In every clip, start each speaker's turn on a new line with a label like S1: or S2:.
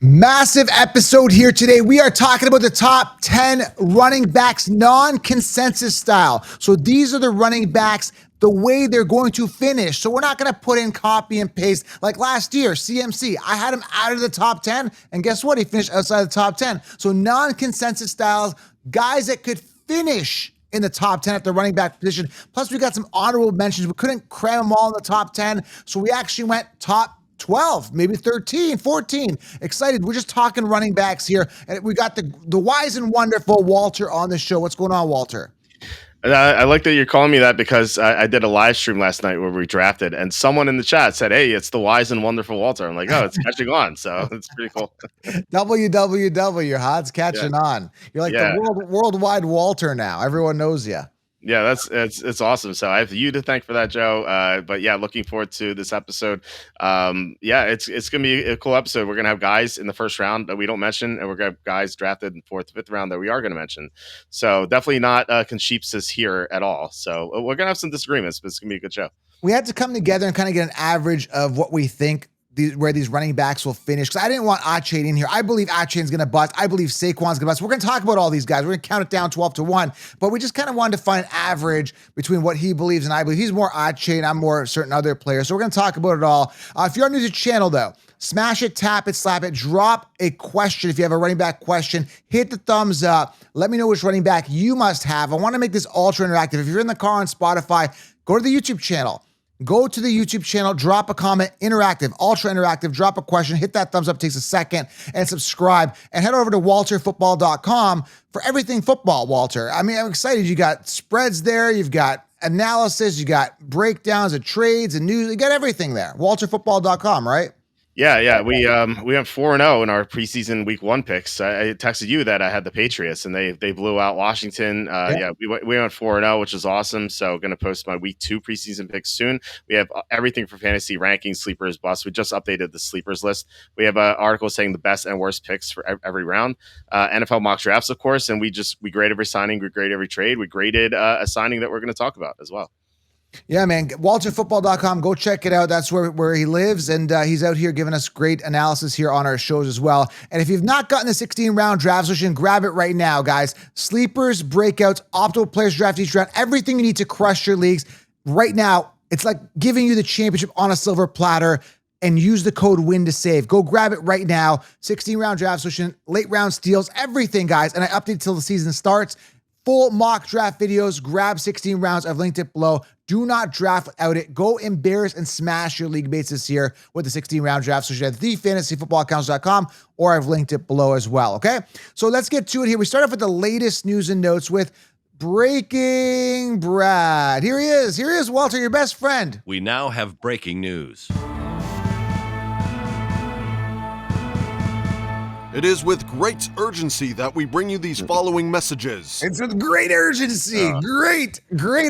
S1: Massive episode here today. We are talking about the top 10 running backs non-consensus style. So these are the running backs, the way they're going to finish. So we're not going to put in copy and paste like last year, CMC. I had him out of the top 10, and guess what? He finished outside the top 10. So non-consensus styles, guys that could finish in the top 10 at the running back position. Plus, we got some honorable mentions. We couldn't cram them all in the top 10. So we actually went top 12, maybe 13, 14. Excited. We're just talking running backs here. And we got the wise and wonderful Walter on the show. What's going on, Walter?
S2: I like that you're calling me that because I did a live stream last night where we drafted, and someone in the chat said, "Hey, it's the wise and wonderful Walter." I'm like, "Oh, it's catching on," so it's pretty cool.
S1: WWW, huh? It's catching on. You're like
S2: Yeah.
S1: the worldwide Walter now. Everyone knows you.
S2: Yeah, it's awesome. So I have you to thank for that, Joe. But yeah, looking forward to this episode. Yeah, it's gonna be a cool episode. We're gonna have guys in the first round that we don't mention, and we're gonna have guys drafted in fourth, fifth round that we are gonna mention. So definitely not Concheapsis here at all. So we're gonna have some disagreements, but it's gonna be a good show.
S1: We had to come together and kind of get an average of what we think where these running backs will finish. Because I didn't want Achane in here. I believe Achane's going to bust. I believe Saquon's going to bust. We're going to talk about all these guys. We're going to count it down 12-1. But we just kind of wanted to find an average between what he believes and I believe. He's more Achane. I'm more certain other players. So we're going to talk about it all. If you're new to the channel, though, smash it, tap it, slap it, drop a question. If you have a running back question, hit the thumbs up. Let me know which running back you must have. I want to make this ultra interactive. If you're in the car on Spotify, go to the YouTube channel. Go to the YouTube channel, drop a comment, interactive, ultra interactive, drop a question, hit that thumbs up, takes a second, and subscribe. And head over to walterfootball.com for everything football, Walter. I mean, I'm excited. You got spreads there, you've got analysis, you got breakdowns of trades and news, you got everything there. walterfootball.com, right?
S2: Yeah. We went 4-0 in our preseason week 1 picks. I texted you that I had the Patriots and they blew out Washington. Yeah, we went 4-0, which is awesome. So going to post my week 2 preseason picks soon. We have everything for fantasy rankings, sleepers, busts. We just updated the sleepers list. We have an article saying the best and worst picks for every round. NFL mock drafts, of course, and we grade every signing, we grade every trade. We graded a signing that we're going to talk about as well.
S1: Yeah, man. WalterFootball.com. Go check it out. That's where he lives. And he's out here giving us great analysis here on our shows as well. And if you've not gotten the 16-round draft session, grab it right now, guys. Sleepers, breakouts, optimal players draft each round, everything you need to crush your leagues. Right now, it's like giving you the championship on a silver platter. And use the code WIN to save. Go grab it right now. 16-round draft session, late round steals, everything, guys. And I update till the season starts. Full mock draft videos. Grab 16 rounds. I've linked it below. Do not draft without it. Go embarrass and smash your league mates this year with the 16-round draft. So you have thefantasyfootballaccounts.com, or I've linked it below as well, okay? So let's get to it here. We start off with the latest news and notes with Breaking Brad. Here he is. Here he is, Walter, your best friend.
S3: We now have breaking news.
S4: It is with great urgency that we bring you these following messages.
S1: It's with great urgency. Great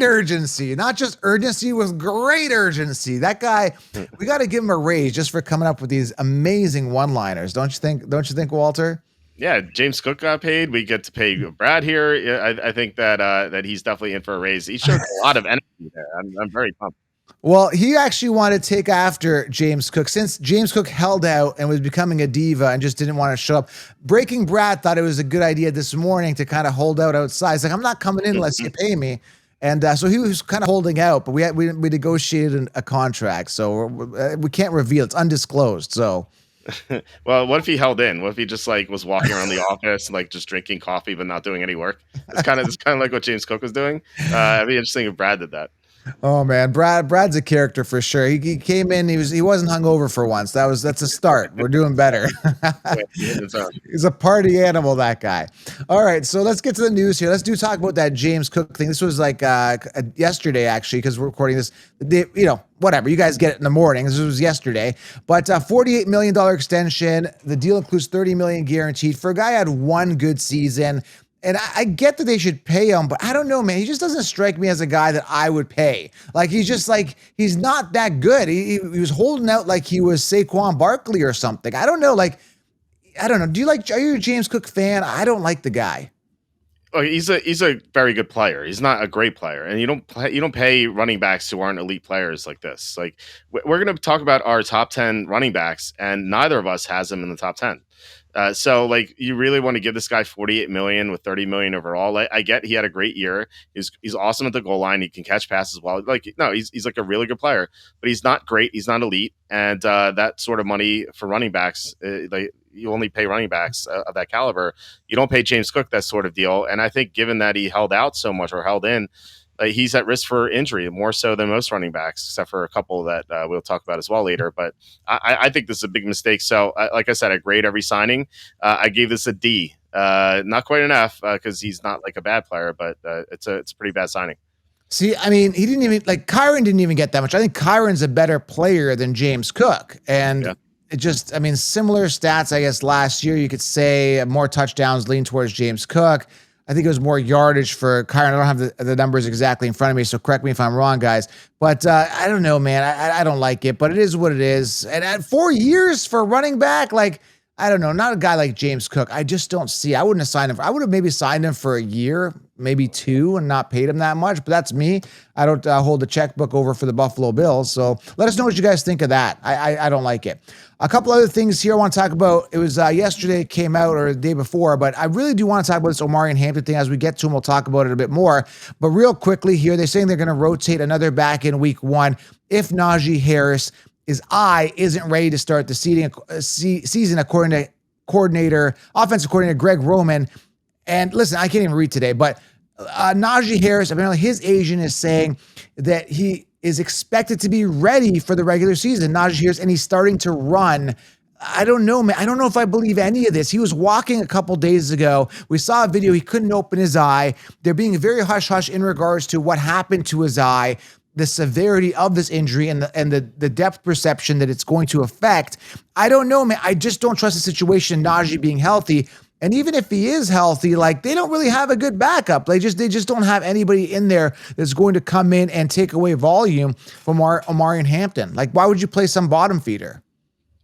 S1: urgency. Not just urgency, with great urgency. That guy, we got to give him a raise just for coming up with these amazing one-liners. Don't you think, Walter?
S2: Yeah, James Cook got paid. We get to pay Brad here. Yeah, I think that he's definitely in for a raise. He showed a lot of energy there. I'm very pumped.
S1: Well, he actually wanted to take after James Cook since James Cook held out and was becoming a diva and just didn't want to show up. Breaking Brad thought it was a good idea this morning to kind of hold out outside. He's like, I'm not coming in unless you pay me. And so he was kind of holding out, but we negotiated a contract. So we can't reveal. It's undisclosed. So.
S2: Well, what if he held in? What if he just like was walking around the office, like just drinking coffee, but not doing any work? It's kind of like what James Cook was doing. It'd be interesting if Brad did that.
S1: Oh man, Brad's a character for sure. He came in, he wasn't hungover for once. That's a start. We're doing better. He's a party animal, that guy. All right, so let's get to the news here. Let's talk about that James Cook thing. This was like yesterday actually, because we're recording this. Whatever, you guys get it in the morning. This was yesterday, but $48 million extension. The deal includes $30 million guaranteed for a guy who had one good season. And I get that they should pay him, but I don't know, man. He just doesn't strike me as a guy that I would pay. Like, he's not that good. He was holding out like he was Saquon Barkley or something. I don't know. Are you a James Cook fan? I don't like the guy.
S2: He's a very good player. He's not a great player, and you don't pay running backs who aren't elite players like this. Like we're going to talk about our top 10 running backs, and neither of us has him in the top 10. So like you really want to give this guy 48 million with 30 million overall. I get he had a great year. He's awesome at the goal line. He can catch passes well. Like no, he's like a really good player, but he's not great. He's not elite, and that sort of money for running backs, like you only pay running backs of that caliber. You don't pay James Cook that sort of deal. And I think given that he held out so much or held in, he's at risk for injury more so than most running backs, except for a couple that we'll talk about as well later. But I think this is a big mistake. So, like I said, I grade every signing. I gave this a D. Not quite enough because he's not like a bad player, but it's a pretty bad signing.
S1: See, I mean, he didn't even like Kyron didn't even get that much. I think Kyron's a better player than James Cook. And
S2: Yeah.
S1: it just, I mean, similar stats, I guess last year you could say more touchdowns lean towards James Cook. I think it was more yardage for Kyron. I don't have the numbers exactly in front of me, so correct me if I'm wrong, guys. But I don't know, man. I don't like it, but it is what it is. And at 4 years for running back, like, I don't know, not a guy like James Cook. I just don't see. I wouldn't have signed him. I would have maybe signed him for a year, maybe 2, and not paid him that much. But that's me. I don't hold the checkbook over for the Buffalo Bills. So let us know what you guys think of that. I don't like it. A couple other things here I want to talk about. It was yesterday it came out or the day before, but I really do want to talk about this Omari and Hampton thing. As we get to him, we'll talk about it a bit more. But real quickly here, they're saying they're going to rotate another back in week 1 if Najee Harris his eye isn't ready to start the season, according to offensive coordinator Greg Roman. And listen, I can't even read today, but Najee Harris, apparently his agent is saying that he is expected to be ready for the regular season. Najee Harris, and he's starting to run. I don't know, man. I don't know if I believe any of this. He was walking a couple days ago. We saw a video. He couldn't open his eye. They're being very hush-hush in regards to what happened to his eye, the severity of this injury, and the depth perception that it's going to affect. I don't know, man. I just don't trust the situation, Najee being healthy. And even if he is healthy, like they don't really have a good backup. They just don't have anybody in there that's going to come in and take away volume from Omari and Hampton. Like, why would you play some bottom feeder?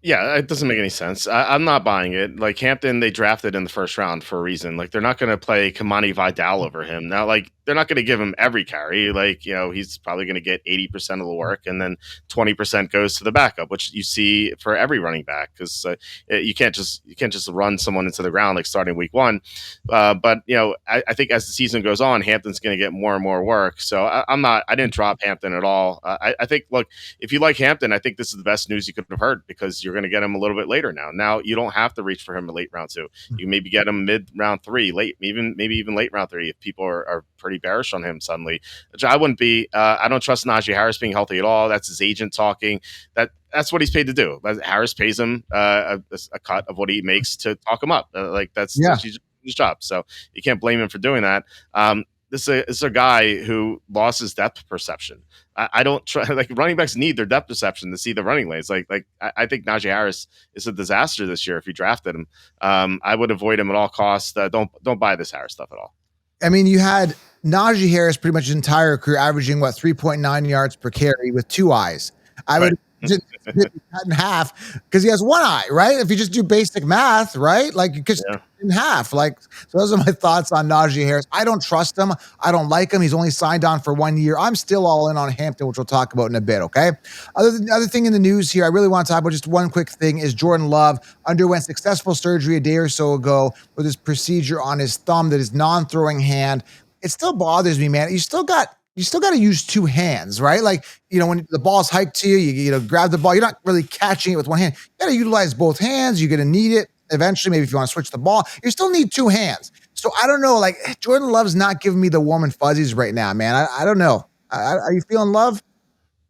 S2: Yeah, it doesn't make any sense. I'm not buying it. Like Hampton, they drafted in the first round for a reason. Like they're not going to play Kamani Vidal over him. Now, like they're not going to give him every carry. Like, you know, he's probably going to get 80% of the work and then 20% goes to the backup, which you see for every running back because you can't just run someone into the ground like starting week 1. But, you know, I think as the season goes on, Hampton's going to get more and more work. So I didn't drop Hampton at all. I think, look, if you like Hampton, I think this is the best news you could have heard because you're going to get him a little bit later now. Now you don't have to reach for him in late round 2. You maybe get him mid round 3, maybe even late round 3 if people are pretty bearish on him suddenly, which I wouldn't be. I don't trust Najee Harris being healthy at all. That's his agent talking. That's what he's paid to do. Harris pays him a cut of what he makes to talk him up. That's his job. So you can't blame him for doing that. This is a guy who lost his depth perception. I don't try like running backs need their depth perception to see the running lanes. I think Najee Harris is a disaster this year if you drafted him. I would avoid him at all costs. Don't buy this Harris stuff at all.
S1: I mean, you had Najee Harris pretty much his entire career averaging 3.9 yards per carry with 2 eyes. I would just cut in half because he has 1 eye, right? If you just do basic math, right? Like you could in half. Like, so those are my thoughts on Najee Harris. I don't trust him. I don't like him. He's only signed on for 1 year. I'm still all in on Hampton, which we'll talk about in a bit. Okay. Other thing in the news here, I really want to talk about just one quick thing is Jordan Love underwent successful surgery a day or so ago with his procedure on his thumb that is non-throwing hand. It still bothers me, man. You still got to use 2 hands, right? Like, you know, when the ball's hiked to you, you know, grab the ball. You're not really catching it with 1 hand. You got to utilize both hands. You're going to need it eventually. Maybe if you want to switch the ball, you still need 2 hands. So I don't know. Like Jordan Love's not giving me the warm and fuzzies right now, man. I don't know. Are you feeling Love?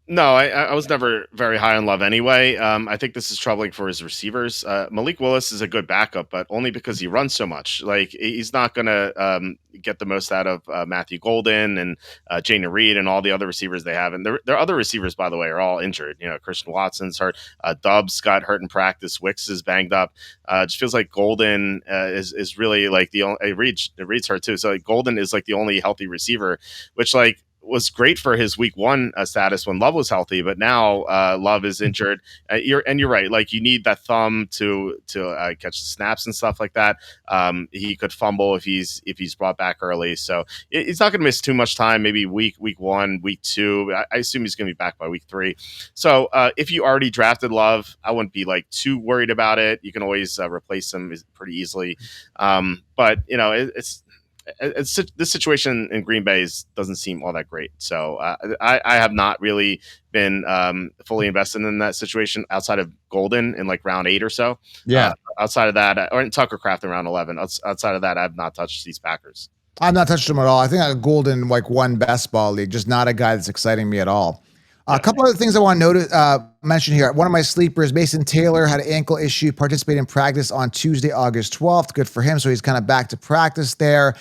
S2: No, I was never very high on Love anyway. I think this is troubling for his receivers. Malik Willis is a good backup, but only because he runs so much. Like he's not going to get the most out of Matthew Golden and Jayden Reed and all the other receivers they have. And their other receivers, by the way, are all injured. You know, Christian Watson's hurt. Dubs got hurt in practice. Wicks is banged up. It just feels like Golden is really like the only Reed's hurt too. So like Golden is like the only healthy receiver, which like was great for his week one status when Love was healthy, but now Love is injured. You're right. Like, you need that thumb to catch the snaps and stuff like that. He could fumble if he's brought back early, so he's not going to miss too much time. Maybe week one, week two. I assume he's going to be back by week 3. So if you already drafted Love, I wouldn't be like too worried about it. You can always replace him pretty easily. But this situation in Green Bay doesn't seem all that great. So I have not really been fully invested in that situation outside of Golden in like round 8 or so.
S1: Yeah.
S2: Outside of that, or in Tucker Craft in round 11. Outside of that, I've not touched these Packers.
S1: I've not touched him at all. I think Golden like one best ball league, just not a guy that's exciting me at all. A couple other things I want to mention here. One of my sleepers, Mason Taylor, had an ankle issue, participated in practice on Tuesday, August 12th. Good for him. So he's kind of back to practice there.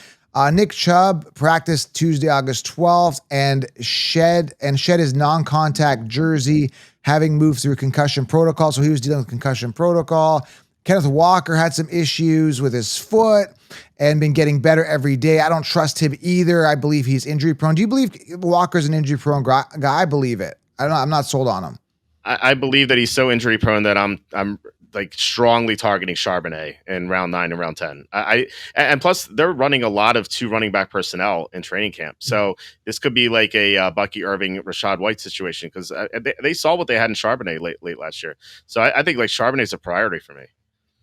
S1: Nick Chubb practiced Tuesday, August 12th, and shed his non-contact jersey, having moved through concussion protocol. So he was dealing with concussion protocol. Kenneth Walker had some issues with his foot and been getting better every day. I don't trust him either. I believe he's injury prone. Do you believe Walker's an injury prone guy? I believe it. I'm not sold on him.
S2: I believe that he's so injury prone that I'm like strongly targeting Charbonnet in round 9 and round 10. And plus they're running a lot of 2 running back personnel in training camp. So this could be like a Bucky Irving, Rashad White situation, because they saw what they had in Charbonnet late last year. So I think like Charbonnet's a priority for me.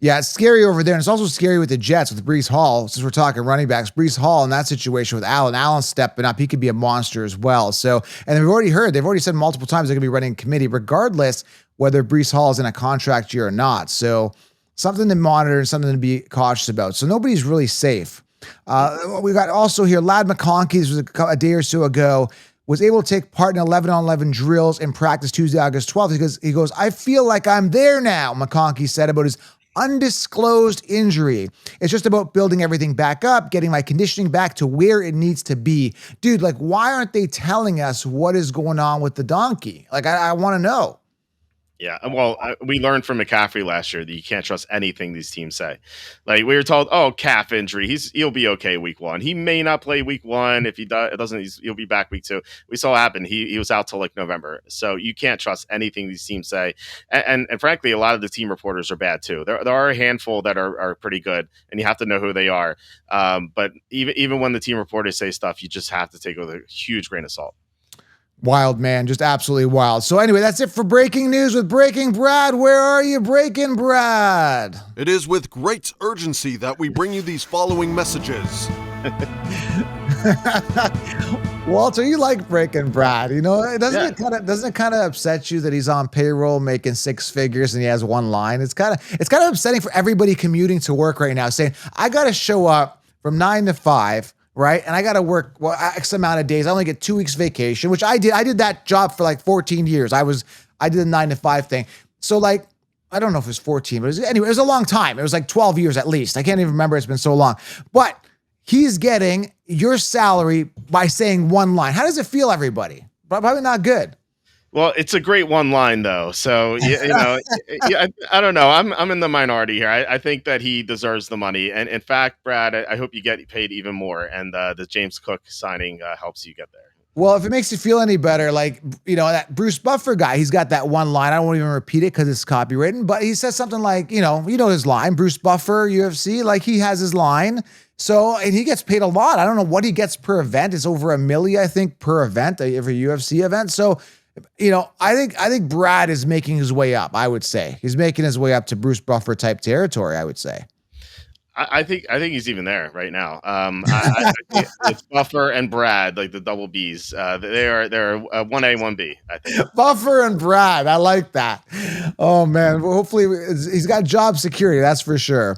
S1: Yeah, it's scary over there. And it's also scary with the Jets, with Breece Hall. Since we're talking running backs, Breece Hall in that situation with Allen stepping up, he could be a monster as well. So, and they've already said multiple times they're going to be running committee, regardless whether Breece Hall is in a contract year or not. So something to monitor and something to be cautious about. So nobody's really safe. We got also here, Ladd McConkey, this was a day or so ago, was able to take part in 11-on-11 drills in practice Tuesday, August 12th. He goes, I feel like I'm there now, McConkey said about his undisclosed injury. It's just about building everything back up, getting my conditioning back to where it needs to be. Dude, like, why aren't they telling us what is going on with the donkey? Like, I want to know.
S2: Yeah, well, we learned from McCaffrey last year that you can't trust anything these teams say. Like, we were told, calf injury, he'll be okay week 1. He may not play week 1. If he doesn't, he'll be back week 2. We saw it happen. He was out till like November. So you can't trust anything these teams say. And frankly, a lot of the team reporters are bad too. There are a handful that are pretty good, and you have to know who they are. But even when the team reporters say stuff, you just have to take it with a huge grain of salt.
S1: Wild, man. Just absolutely wild. So anyway, that's it for Breaking News with Breaking Brad. Where are you, Breaking Brad?
S4: It is with great urgency that we bring you these following messages.
S1: Walter, you like Breaking Brad. You know, doesn't it kind of upset you that he's on payroll making 6 figures and he has one line? It's kind of upsetting for everybody commuting to work right now, saying, I got to show up from 9 to 5. Right. And I got to work X amount of days. I only get 2 weeks vacation, which I did. I did that job for like 14 years. I did the 9 to 5 thing. So like, I don't know if it was 14, but anyway, it was a long time. It was like 12 years at least. I can't even remember. It's been so long, but he's getting your salary by saying one line. How does it feel, everybody? Probably not good.
S2: Well, it's a great one line though. So, I don't know. I'm in the minority here. I think that he deserves the money. And in fact, Brad, I hope you get paid even more. And the James Cook signing helps you get there.
S1: Well, if it makes you feel any better, like, that Bruce Buffer guy, he's got that one line. I won't even repeat it because it's copywritten, but he says something like, his line, Bruce Buffer, UFC, like he has his line. So, and he gets paid a lot. I don't know what he gets per event. It's over $1 million, I think, per event, every UFC event. So, I think Brad is making his way up. I would say he's making his way up to Bruce Buffer type territory. I would say.
S2: I think he's even there right now. I think it's Buffer and Brad, like the double Bs. They're 1A, 1B. I think
S1: Buffer and Brad. I like that. Oh man. Well, hopefully he's got job security. That's for sure.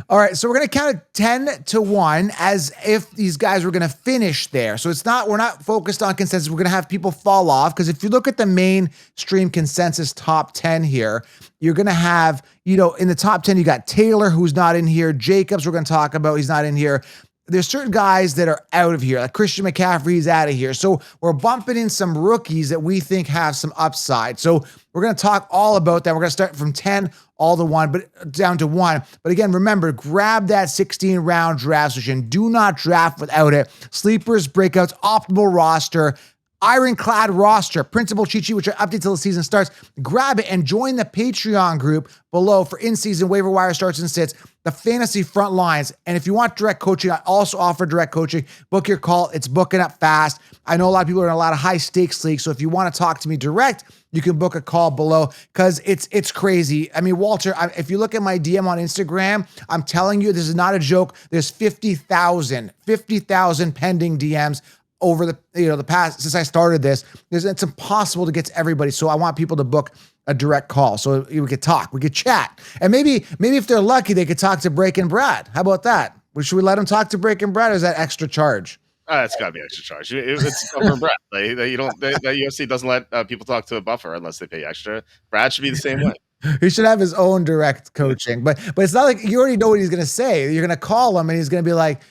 S1: All right, so we're going to count it 10 to 1 as if these guys were going to finish there. So we're not focused on consensus. We're going to have people fall off, because if you look at the mainstream consensus top 10 here, you're going to have, in the top 10, you got Taylor, who's not in here. Jacobs, we're going to talk about, he's not in here. there's certain guys that are out of here. Like Christian McCaffrey's out of here. So we're bumping in some rookies that we think have some upside. So we're going to talk all about that. We're going to start from 10 all to 1, but down to 1. But again, remember, grab that 16 round draft session. Do not draft without it. Sleepers, breakouts, optimal roster, ironclad roster, principal cheat sheet, which I update till the season starts. Grab it and join the Patreon group below for in-season waiver wire starts and sits, the fantasy front lines. And if you want direct coaching, I also offer direct coaching. Book your call. It's booking up fast. I know a lot of people are in a lot of high stakes leagues. So if you want to talk to me direct, you can book a call below because it's crazy. I mean, Walter, if you look at my DM on Instagram, I'm telling you, this is not a joke. There's 50,000 pending DMs over the past, since I started this. It's impossible to get to everybody. So I want people to book a direct call so we could talk, we could chat. And maybe if they're lucky, they could talk to Breaking Brad. How about that? Should we let them talk to Breaking Brad, or is that extra charge?
S2: It's got to be extra charge. It's Buffer and Brad. You don't. The UFC doesn't let people talk to a buffer unless they pay extra. Brad should be the same way.
S1: He should have his own direct coaching, but it's not like you already know what he's going to say. You're going to call him and he's going to be like,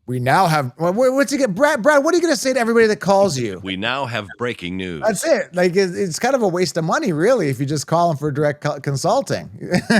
S1: we now have, what's he get? Brad, what are you going to say to everybody that calls you?
S3: We now have breaking news.
S1: That's it. Like, it's kind of a waste of money, really, if you just call him for direct consulting.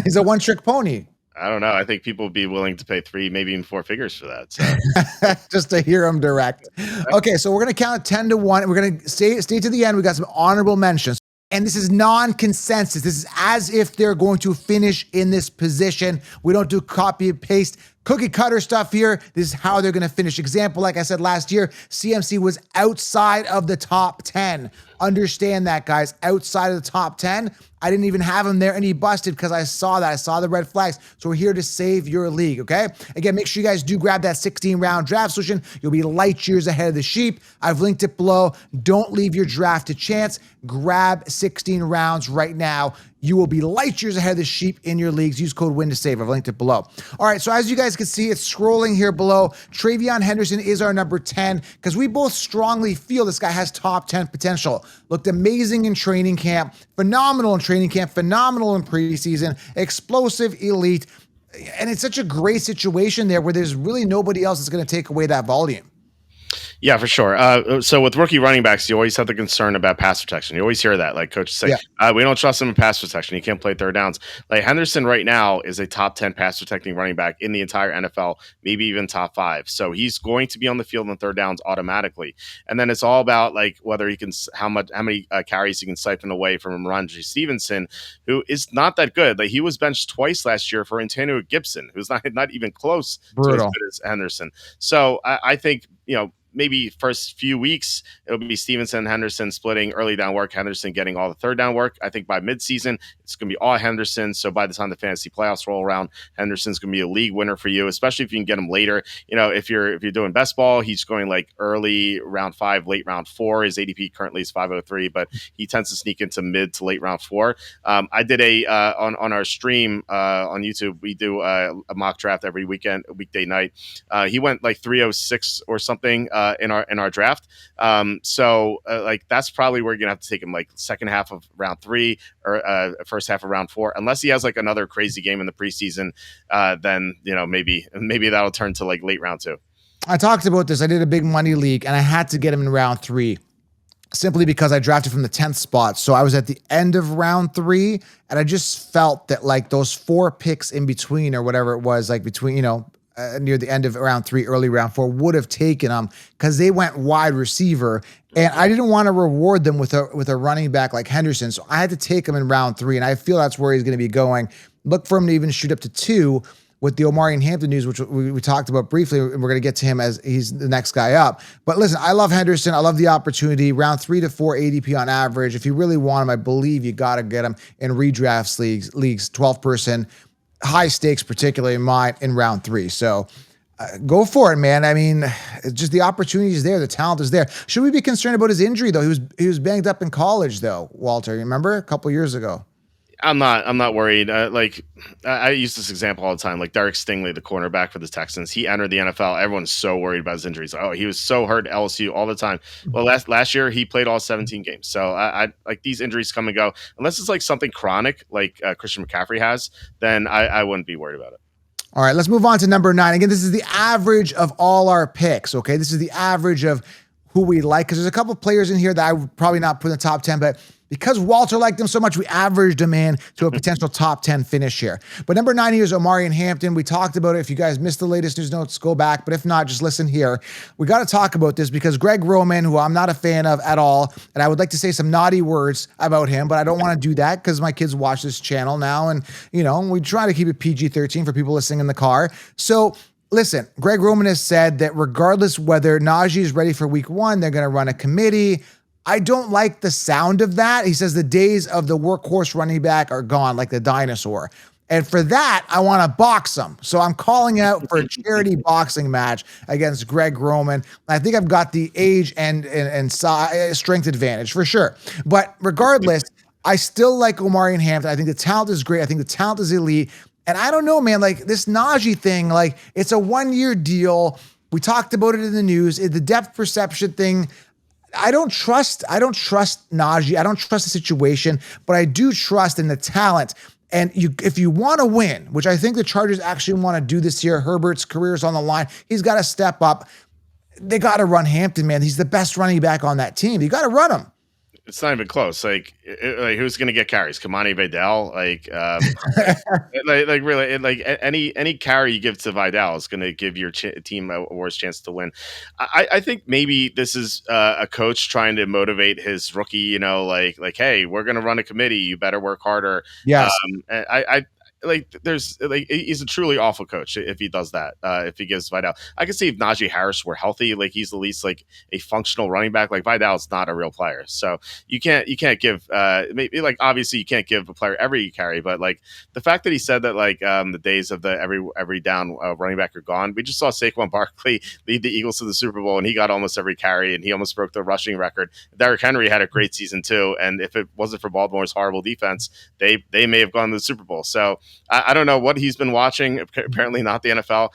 S1: He's a one-trick pony.
S2: I don't know. I think people would be willing to pay 3, maybe even 4 figures for that. So.
S1: Just to hear him direct. Okay, so we're going to count 10 to 1. We're going to stay to the end. We got some honorable mentions. And this is non-consensus. This is as if they're going to finish in this position. We don't do copy and paste cookie cutter stuff here. This is how they're going to finish. Example, like I said last year, CMC was outside of the top 10. Understand that, guys. Outside of the top 10. I didn't even have him there, and he busted because I saw that. I saw the red flags. So we're here to save your league, okay? Again, make sure you guys do grab that 16-round draft solution. You'll be light years ahead of the sheep. I've linked it below. Don't leave your draft to chance. Grab 16 rounds right now. You will be light years ahead of the sheep in your leagues. Use code WIN to save. I've linked it below. All right, so as you guys can see, it's scrolling here below. Travion Henderson is our number 10 because we both strongly feel this guy has top 10 potential. Looked amazing in training camp, phenomenal in training camp, phenomenal in preseason, explosive, elite. And it's such a great situation there where there's really nobody else that's going to take away that volume.
S2: Yeah, for sure. So with rookie running backs, you always have the concern about pass protection. You always hear that, like coaches say, we don't trust him in pass protection. He can't play third downs. Like Henderson right now is a top 10 pass protecting running back in the entire NFL, maybe even top 5. So he's going to be on the field on third downs automatically. And then it's all about like whether he can, how many carries he can siphon away from Ramondre Stevenson, who is not that good. Like he was benched twice last year for Antonio Gibson, who's not even close to as good as Henderson. So I think, maybe first few weeks, it'll be Stevenson and Henderson splitting early down work, Henderson getting all the third down work. I think by midseason, it's going to be all Henderson. So by the time the fantasy playoffs roll around, Henderson's going to be a league winner for you, especially if you can get him later. If you're doing best ball, he's going like early round 5, late round 4. His ADP currently is 503, but he tends to sneak into mid to late round 4. I did on our stream on YouTube, we do a mock draft every weekday night. He went like 306 or something in our draft. Like that's probably where you're gonna have to take him like second half of round 3 or first half of round 4, unless he has like another crazy game in the preseason. Then maybe that'll turn to like late round 2.
S1: I talked about this. I did a big money league and I had to get him in round 3 simply because I drafted from the 10th spot. So I was at the end of round 3 and I just felt that like those 4 picks in between or whatever it was, like between, near the end of round 3, early round 4 would have taken them because they went wide receiver, and I didn't want to reward them with a running back like Henderson, so I had to take him in round 3, and I feel that's where he's going to be going. Look for him to even shoot up to 2 with the Omari and Hampton news, which we talked about briefly, and we're going to get to him as he's the next guy up. But listen, I love Henderson. I love the opportunity. Round 3 to 4 ADP on average. If you really want him, I believe you got to get him in redrafts leagues 12-person. High stakes, particularly in round 3. So go for it, man. I mean, it's just the opportunity is there. The talent is there. Should we be concerned about his injury, though? He was banged up in college, though, Walter. You remember a couple years ago?
S2: I'm not worried. I use this example all the time. Like Derek Stingley, the cornerback for the Texans, he entered the NFL. Everyone's so worried about his injuries. Oh, he was so hurt at LSU all the time. Well, last year he played all 17 games. So I like these injuries come and go. Unless it's like something chronic, like Christian McCaffrey has, then I wouldn't be worried about it.
S1: All right, let's move on to number 9. Again, this is the average of all our picks, okay? This is the average of who we like, because there's a couple of players in here that I would probably not put in the top 10, but because Walter liked them so much, we averaged them in to a potential top 10 finish here. But number 9 here is Omari and Hampton. We talked about it. If you guys missed the latest news notes, go back. But if not, just listen here. We got to talk about this because Greg Roman, who I'm not a fan of at all, and I would like to say some naughty words about him, but I don't want to do that because my kids watch this channel now. And, we try to keep it PG-13 for people listening in the car. So, listen, Greg Roman has said that regardless whether Najee is ready for week 1, they're going to run a committee. I don't like the sound of that. He says the days of the workhorse running back are gone, like the dinosaur. And for that, I want to box him. So I'm calling out for a charity boxing match against Greg Roman. I think I've got the age and strength advantage for sure. But regardless, I still like Omari and Hampton. I think the talent is great. I think the talent is elite. And I don't know, man, like this Najee thing, like it's a 1-year deal. We talked about it in the news. The depth perception thing, I don't trust Najee. I don't trust the situation, but I do trust in the talent. And if you want to win, which I think the Chargers actually want to do this year, Herbert's career is on the line. He's got to step up. They got to run Hampton, man. He's the best running back on that team. You got to run him.
S2: It's not even close. Like who's going to get carries? Kamani Vidal? Really, any carry you give to Vidal is going to give your team a worse chance to win. I think maybe this is a coach trying to motivate his rookie. Hey, we're going to run a committee. You better work harder.
S1: Yes.
S2: He's a truly awful coach if he does that. If he gives Vidal, I could see if Najee Harris were healthy, like he's at least like a functional running back. Like Vidal's not a real player, so you can't give maybe like obviously you can't give a player every carry, but like the fact that he said that the days of the every down running back are gone. We just saw Saquon Barkley lead the Eagles to the Super Bowl, and he got almost every carry, and he almost broke the rushing record. Derrick Henry had a great season too, and if it wasn't for Baltimore's horrible defense, they may have gone to the Super Bowl. So. I don't know what he's been watching. Apparently not the NFL,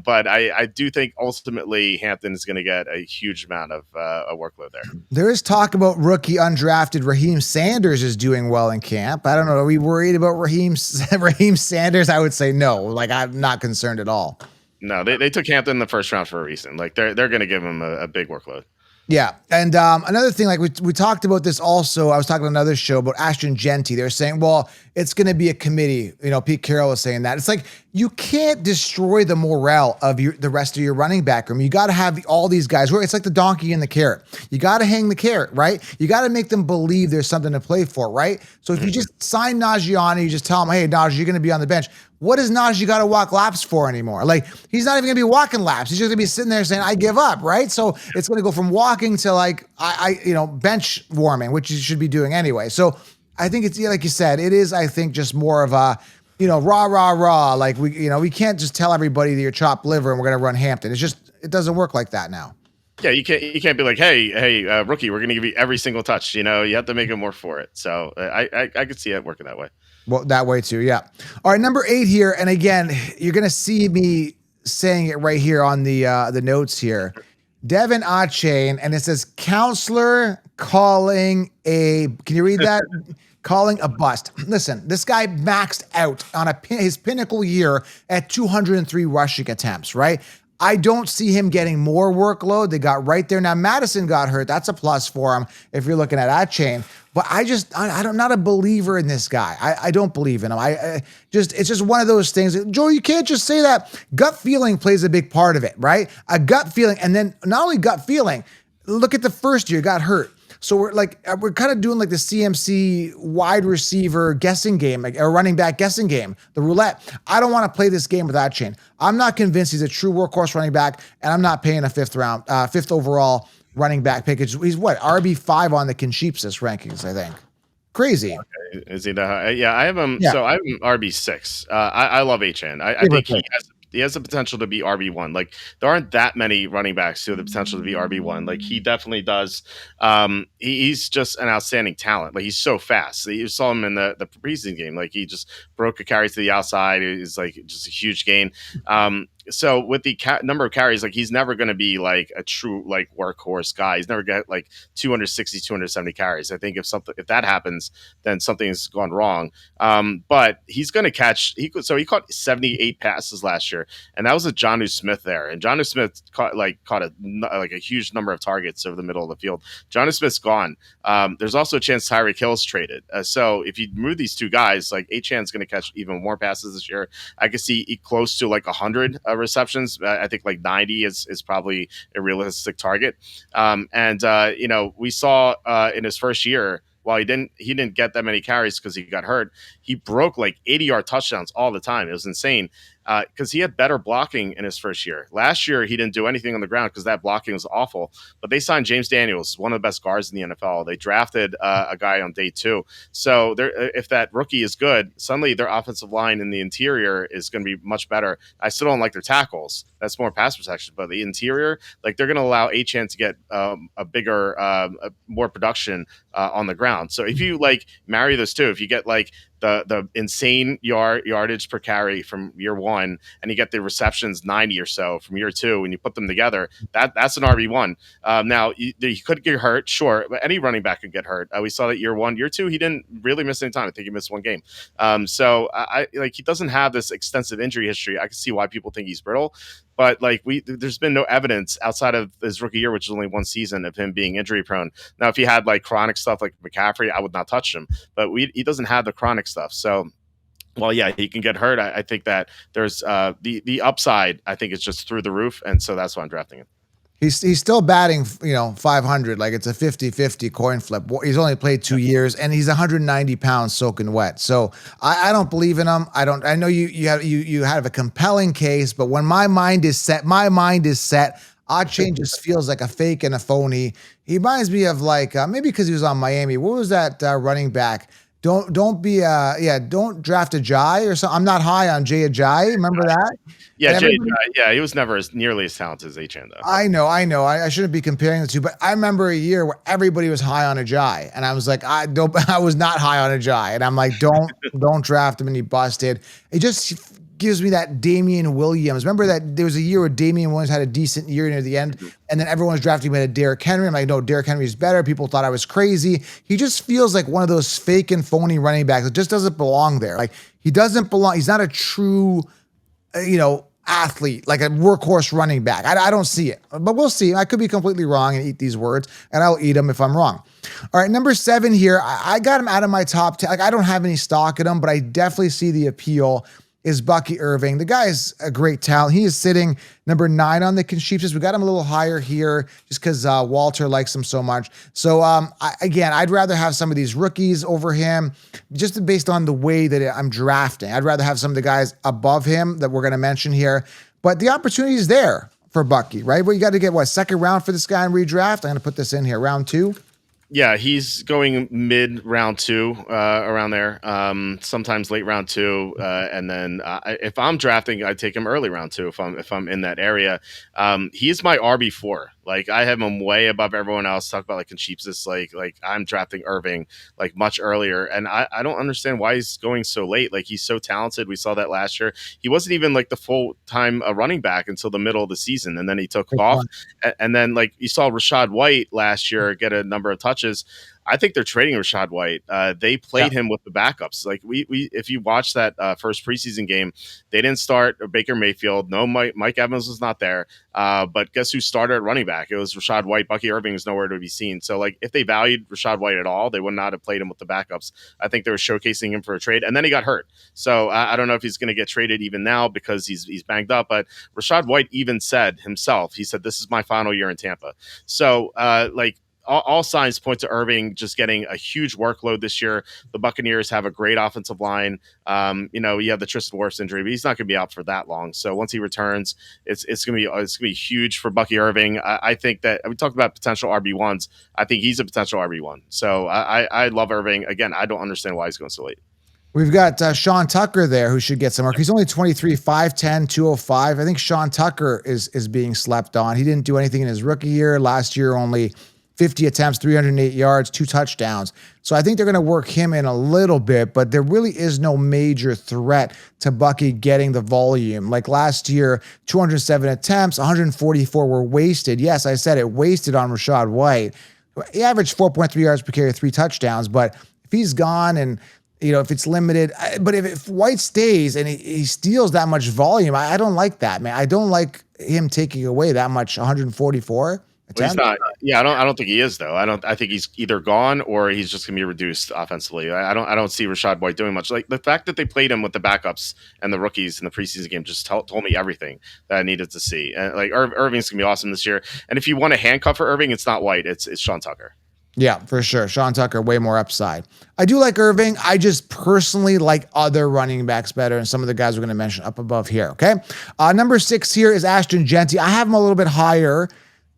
S2: but I do think ultimately Hampton is going to get a huge amount of a workload there.
S1: There is talk about rookie undrafted Raheem Sanders is doing well in camp. I don't know. Are we worried about Raheem Sanders? I would say no. Like I'm not concerned at all.
S2: No, they took Hampton in the first round for a reason. Like they're going to give him a big workload.
S1: Yeah. And another thing, like we talked about this also, I was talking on another show about Ashton Genty. They're saying, well, it's going to be a committee. Pete Carroll was saying that. It's like, you can't destroy the morale of the rest of your running back room. You got to have all these guys. It's like the donkey and the carrot. You got to hang the carrot, right? You got to make them believe there's something to play for, right? So if you just sign Najee on and you just tell him, hey, Najee, you're going to be on the bench. What does Najee got to walk laps for anymore? Like, he's not even going to be walking laps. He's just going to be sitting there saying, I give up, right? So it's going to go from walking to like, bench warming, which you should be doing anyway. So I think it's, like you said, it is, I think, just more of a, rah, rah, rah. Like we can't just tell everybody that you're chopped liver and we're going to run Hampton. It doesn't work like that now.
S2: Yeah, you can't be like, hey, rookie, we're going to give you every single touch. You have to make him work for it. So I could see it working that way.
S1: Well, that way too, yeah. All right, number 8 here, and again, you're gonna see me saying it right here on the notes here. Devin Achane, and it says counselor calling a. Can you read that? Calling a bust. Listen, this guy maxed out on his pinnacle year at 203 rushing attempts, right? I don't see him getting more workload. They got right there. Now, Madison got hurt. That's a plus for him if you're looking at Achane. But I'm not a believer in this guy. I don't believe in him. It's just one of those things. Joe, you can't just say that. Gut feeling plays a big part of it, right? A gut feeling. And then not only gut feeling, look at the first year, got hurt. So we're kind of doing like the CMC wide receiver guessing game, like a running back guessing game, the roulette. I don't want to play this game with Achane. I'm not convinced he's a true workhorse running back, and I'm not paying a fifth overall running back pick. He's what, RB5 on the Concheapsis rankings, I think. Crazy.
S2: Okay. Is he the high? Yeah, I have him. Yeah. So I have him RB6. I love Achane. I think he has the potential to be RB1. Like there aren't that many running backs who have the potential to be RB1. Like he definitely does. He's just an outstanding talent. Like he's so fast. You saw him in the preseason game. Like he just broke a carry to the outside. It was like just a huge gain. so with the number of carries, like he's never going to be like a true like workhorse guy. He's never get like 260, 270 carries. I think if that happens, then something's gone wrong. But he's going to catch. He caught 78 passes last year, and that was a Jonnu Smith there. And Jonnu Smith caught a huge number of targets over the middle of the field. Jonnu Smith's gone. There's also a chance Tyreek Hill's traded. So if you remove these two guys, like Achan's going to catch even more passes this year. I could see close to like 100 receptions. I think like 90 is probably a realistic target. We saw in his first year, while he didn't get that many carries because he got hurt, he broke like 80-yard touchdowns all the time. It was insane because he had better blocking in his first year. Last year, he didn't do anything on the ground because that blocking was awful. But they signed James Daniels, one of the best guards in the NFL. They drafted a guy on day 2. So if that rookie is good, suddenly their offensive line in the interior is going to be much better. I still don't like their tackles. That's more pass protection. But the interior, like they're going to allow Achane to get a bigger, more production on the ground. So if you like marry those two, if you get like the insane yardage per carry from year 1, and you get the receptions 90 or so from year 2, and you put them together, that's an RB1. Now he could get hurt, sure, but any running back could get hurt. We saw that year 1, year 2, he didn't really miss any time. I think he missed 1 game. So I like he doesn't have this extensive injury history. I can see why people think he's brittle. But like there's been no evidence outside of his rookie year, which is only 1 season, of him being injury prone. Now, if he had like chronic stuff like McCaffrey, I would not touch him. But he doesn't have the chronic stuff. So, well, yeah, he can get hurt. I think that there's the upside. I think is just through the roof, and so that's why I'm drafting him.
S1: He's still batting, 500. Like it's a 50-50 coin flip. He's only played 2 years, and he's 190 pounds soaking wet. So I don't believe in him. I know you have a compelling case, but when my mind is set. Achane just feels like a fake and a phony. He reminds me of like maybe because he was on Miami. What was that running back? Don't draft Ajayi or something. I'm not high on Jay Ajayi. Remember that?
S2: Yeah, he was never nearly as talented as Achane, though.
S1: I know. I shouldn't be comparing the two, but I remember a year where everybody was high on Ajayi, and I was like, I was not high on Ajayi, and I'm like, don't draft him, and he busted. It just gives me that Damian Williams. Remember that there was a year where Damian Williams had a decent year near the end, and then everyone was drafting him at a Derrick Henry. I'm like, no, Derrick Henry is better. People thought I was crazy. He just feels like one of those fake and phony running backs that just doesn't belong there. Like he doesn't belong. He's not a true, athlete, like a workhorse running back. I don't see it, but we'll see. I could be completely wrong and eat these words, and I'll eat them if I'm wrong. All right, number 7 here. I got him out of my top 10. Like I don't have any stock in him, but I definitely see the appeal. Is Bucky Irving. The guy is a great talent. He is sitting number 9 on the consensus. We got him a little higher here just because Walter likes him so much. So I'd rather have some of these rookies over him just based on the way that I'm drafting. I'd rather have some of the guys above him that we're going to mention here. But the opportunity is there for Bucky, right? But you got to get second round for this guy in redraft. I'm going to put this in here, round 2.
S2: Yeah, he's going mid round 2, around there. Sometimes late round 2, and then if I'm drafting, I take him early round 2 if I'm in that area. He's my RB4. Like I have him way above everyone else. Talk about like consensus. Like I'm drafting Irving like much earlier, and I don't understand why he's going so late. Like he's so talented. We saw that last year. He wasn't even like the full time running back until the middle of the season, and then he took off. And then like you saw Rachaad White last year get a number of touches. I think they're trading Rachaad White. They played him with the backups. Like we if you watch that first preseason game, they didn't start Baker Mayfield. No, Mike Evans was not there. But guess who started at running back? It was Rachaad White. Bucky Irving is nowhere to be seen. So like if they valued Rachaad White at all, they would not have played him with the backups. I think they were showcasing him for a trade, and then he got hurt. So I don't know if he's going to get traded even now because he's banged up. But Rachaad White even said himself, he said, "This is my final year in Tampa." So all signs point to Irving just getting a huge workload this year. The Buccaneers have a great offensive line. You have the Tristan Wirfs injury, but he's not going to be out for that long. So once he returns, it's going to be huge for Bucky Irving. I think that we talked about potential RB1s. I think he's a potential RB1. So I love Irving. Again, I don't understand why he's going so late.
S1: We've got Sean Tucker there who should get some work. He's only 23, 5'10", 205. I think Sean Tucker is being slept on. He didn't do anything in his rookie year. Last year, only 50 attempts, 308 yards, 2 touchdowns. So I think they're going to work him in a little bit, but there really is no major threat to Bucky getting the volume. Like last year, 207 attempts, 144 were wasted. Yes, I said it, wasted on Rachaad White. He averaged 4.3 yards per carry, 3 touchdowns, but if he's gone and if it's limited, but if White stays and he steals that much volume, I don't like that, man. I don't like him taking away that much, 144.
S2: Well, he's not. Yeah, I don't think he is though. I think he's either gone or he's just gonna be reduced offensively. I don't see Rachaad White doing much. Like the fact that they played him with the backups and the rookies in the preseason game just told me everything that I needed to see. And like Irving's gonna be awesome this year. And if you want a handcuff for Irving, it's not White. It's Sean Tucker.
S1: Yeah, for sure. Sean Tucker, way more upside. I do like Irving. I just personally like other running backs better, and some of the guys we're going to mention up above here, okay? Number 6 here is Ashton Jeanty. I have him a little bit higher,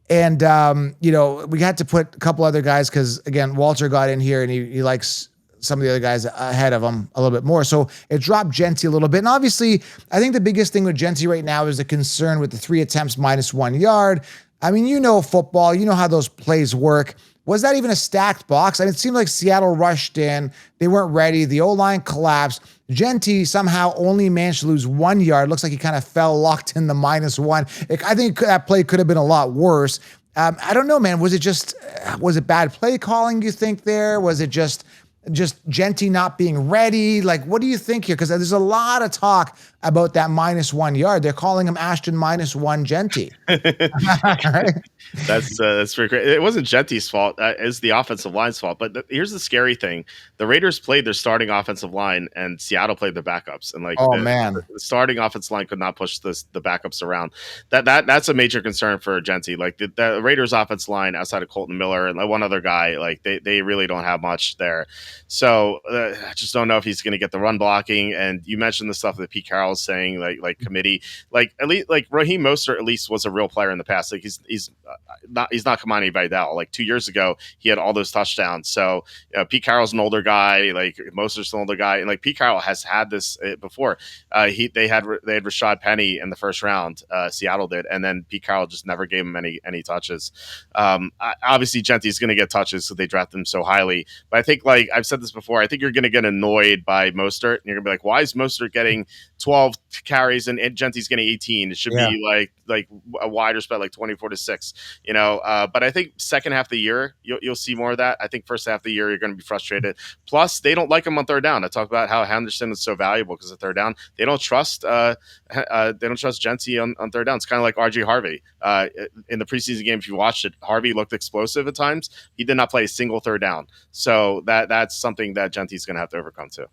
S1: and, we had to put a couple other guys because, again, Walter got in here, and he likes some of the other guys ahead of him a little bit more. So it dropped Jeanty a little bit. And obviously, I think the biggest thing with Jeanty right now is the concern with the 3 attempts minus 1 yard. I mean, football. You know how those plays work. Was that even a stacked box? I mean, it seemed like Seattle rushed in. They weren't ready. The O-line collapsed. Jeanty somehow only managed to lose 1 yard. Looks like he kind of fell locked in the -1. I think that play could have been a lot worse. I don't know, man. Was it bad play calling, you think, there? Was it just Jeanty not being ready? Like, what do you think here? Because there's a lot of talk about that -1 yard. They're calling him Ashton -1 Jeanty. Right?
S2: That's pretty great. It wasn't Genty's fault. It's the offensive line's fault. But here's the scary thing: the Raiders played their starting offensive line, and Seattle played their backups. And the starting offensive line could not push the backups around. That's a major concern for Jeanty. Like the Raiders' offensive line, outside of Colton Miller and one other guy, like they really don't have much there. So I just don't know if he's going to get the run blocking. And you mentioned the stuff that Pete Carroll's saying, like committee, like at least like Raheem Mostert at least was a real player in the past. Like he's not Kamani Vidal. Like 2 years ago, he had all those touchdowns. So Pete Carroll's an older guy, like Mostert's an older guy, and like Pete Carroll has had this before. They had Rashad Penny in the first round. Seattle did, and then Pete Carroll just never gave him any touches. Obviously, Genty's going to get touches, so they draft him so highly. But I think, like I've said this before, I think you're going to get annoyed by Mostert, and you're going to be like, why is Mostert getting 12 carries and Genty's getting 18? It should be like a wider spread, like 24-6. But I think second half of the year you'll see more of that. I think first half of the year you're going to be frustrated. Plus, they don't like him on third down. I talk about how Henderson is so valuable because of third down. They don't trust Jeanty on third down. It's kind of like RJ Harvey in the preseason game. If you watched it, Harvey looked explosive at times. He did not play a single third down. So that's something that Genty's going to have to overcome too.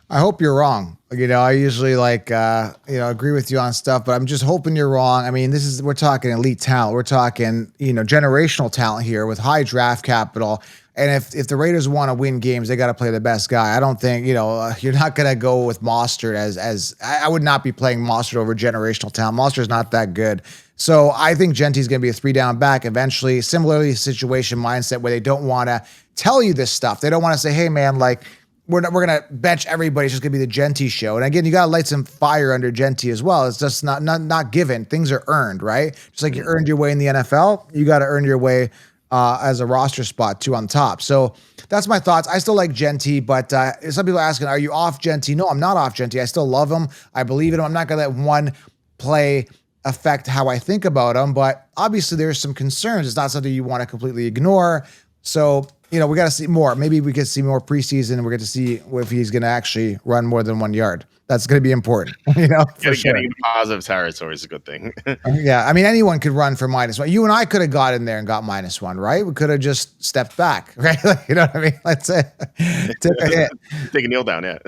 S1: I hope you're wrong. I usually agree with you on stuff, but I'm just hoping you're wrong. I mean, we're talking elite talent. We're talking, generational talent here with high draft capital. And if the Raiders want to win games, they got to play the best guy. I don't think, you're not going to go with Mostert as I would not be playing Mostert over generational talent. Mostert's not that good. So I think Genty's going to be a 3-down back eventually. Similarly, situation mindset where they don't want to tell you this stuff. They don't want to say, hey man, like, we're going to bench everybody. It's just going to be the Jeanty show. And again, you got to light some fire under Jeanty as well. It's just not given. Things are earned, right? Just like you earned your way in the NFL, you got to earn your way as a roster spot too on top. So that's my thoughts. I still like Jeanty, but some people are asking, are you off Jeanty? No, I'm not off Jeanty. I still love him. I believe in him. I'm not going to let one play affect how I think about him, but obviously there's some concerns. It's not something you want to completely ignore. So, we got to see more. Maybe we could see more preseason and we're going to see if he's going to actually run more than 1 yard. That's going to be important, for sure.
S2: Getting positive territory is a good thing.
S1: Yeah. I mean, anyone could run for -1. You and I could have got in there and got -1, right? We could have just stepped back, right? You know what I mean? Let's say, take a hit.
S2: Take a kneel down, yeah.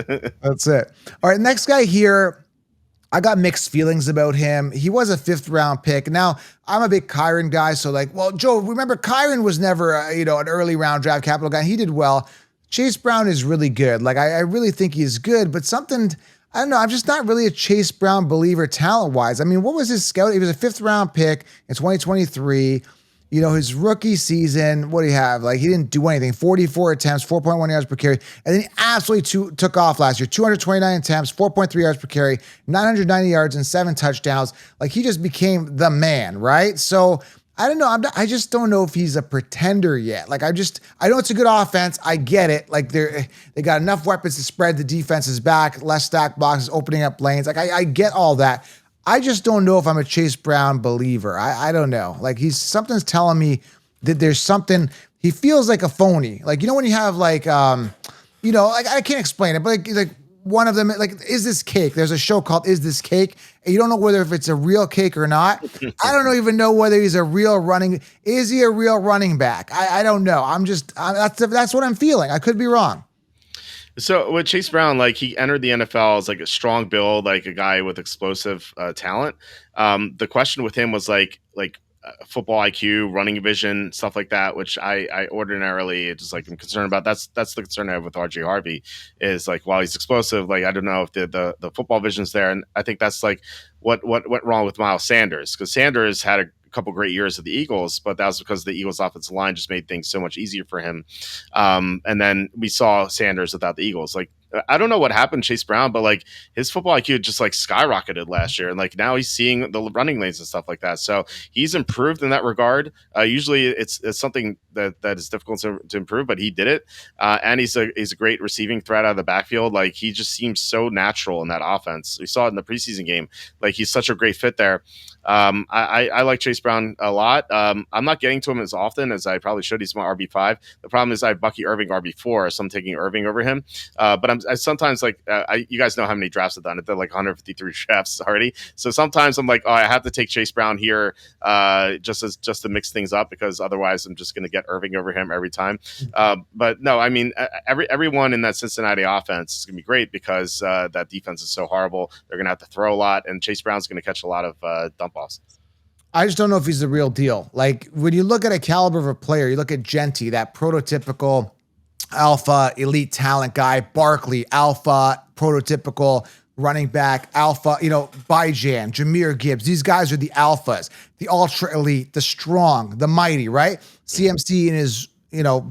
S1: That's it. All right, next guy here. I got mixed feelings about him. He was a 5th-round pick. Now, I'm a big Kyren guy, so Joe, remember Kyren was never, an early round draft capital guy. He did well. Chase Brown is really good. I really think he's good, but I don't know. I'm just not really a Chase Brown believer talent-wise. I mean, what was his scout? He was a 5th-round pick in 2023. His rookie season, what do you have? He didn't do anything. 44 attempts, 4.1 yards per carry. And then he absolutely took off last year. 229 attempts, 4.3 yards per carry, 990 yards and 7 touchdowns. He just became the man, right? So I don't know. I just don't know if he's a pretender yet. Like I know it's a good offense. I get it. Like they got enough weapons to spread the defenses back, less stacked boxes, opening up lanes. Like I get all that. I just don't know if I'm a Chase Brown believer. I don't know. Like something's telling me that there's something. He feels like a phony. Like when you have like like I can't explain it, but like one of them, like, Is This Cake? There's a show called Is This Cake? And you don't know whether if it's a real cake or not. I don't even know whether he's a real is he a real running back? I don't know. That's what I'm feeling. I could be wrong.
S2: So with Chase Brown, like he entered the NFL as like a strong build, like a guy with explosive talent. The question with him was like football IQ, running vision, stuff like that, which I ordinarily just like I'm concerned about. That's the concern I have with RJ Harvey is like while he's explosive, like I don't know if the football vision's there, and I think that's like what went wrong with Miles Sanders, because Sanders had a couple great years of the Eagles, but that was because the Eagles offensive line just made things so much easier for him. And then we saw Sanders without the Eagles. Like I don't know what happened to Chase Brown, but like his football IQ just like skyrocketed last year. And like now he's seeing the running lanes and stuff like that. So he's improved in that regard. Usually it's something that is difficult to improve, but he did it. And he's a great receiving threat out of the backfield. Like he just seems so natural in that offense. We saw it in the preseason game. Like he's such a great fit there. I like Chase Brown a lot. I'm not getting to him as often as I probably should. He's my RB5. The problem is I have Bucky Irving RB4, so I'm taking Irving over him. But I sometimes like you guys know how many drafts I've done. They're like 153 drafts already. So sometimes I'm like, oh, I have to take Chase Brown here just to mix things up, because otherwise I'm just going to get Irving over him every time. But no, I mean everyone in that Cincinnati offense is going to be great because that defense is so horrible. They're going to have to throw a lot, and Chase Brown's going to catch a lot of dump offs.
S1: I just don't know if he's the real deal. Like when you look at a caliber of a player, you look at Genty, that prototypical alpha elite talent guy, Barkley, alpha prototypical running back, alpha, Bijan, Jahmyr Gibbs. These guys are the alphas, the ultra elite, the strong, the mighty, right? CMC in his,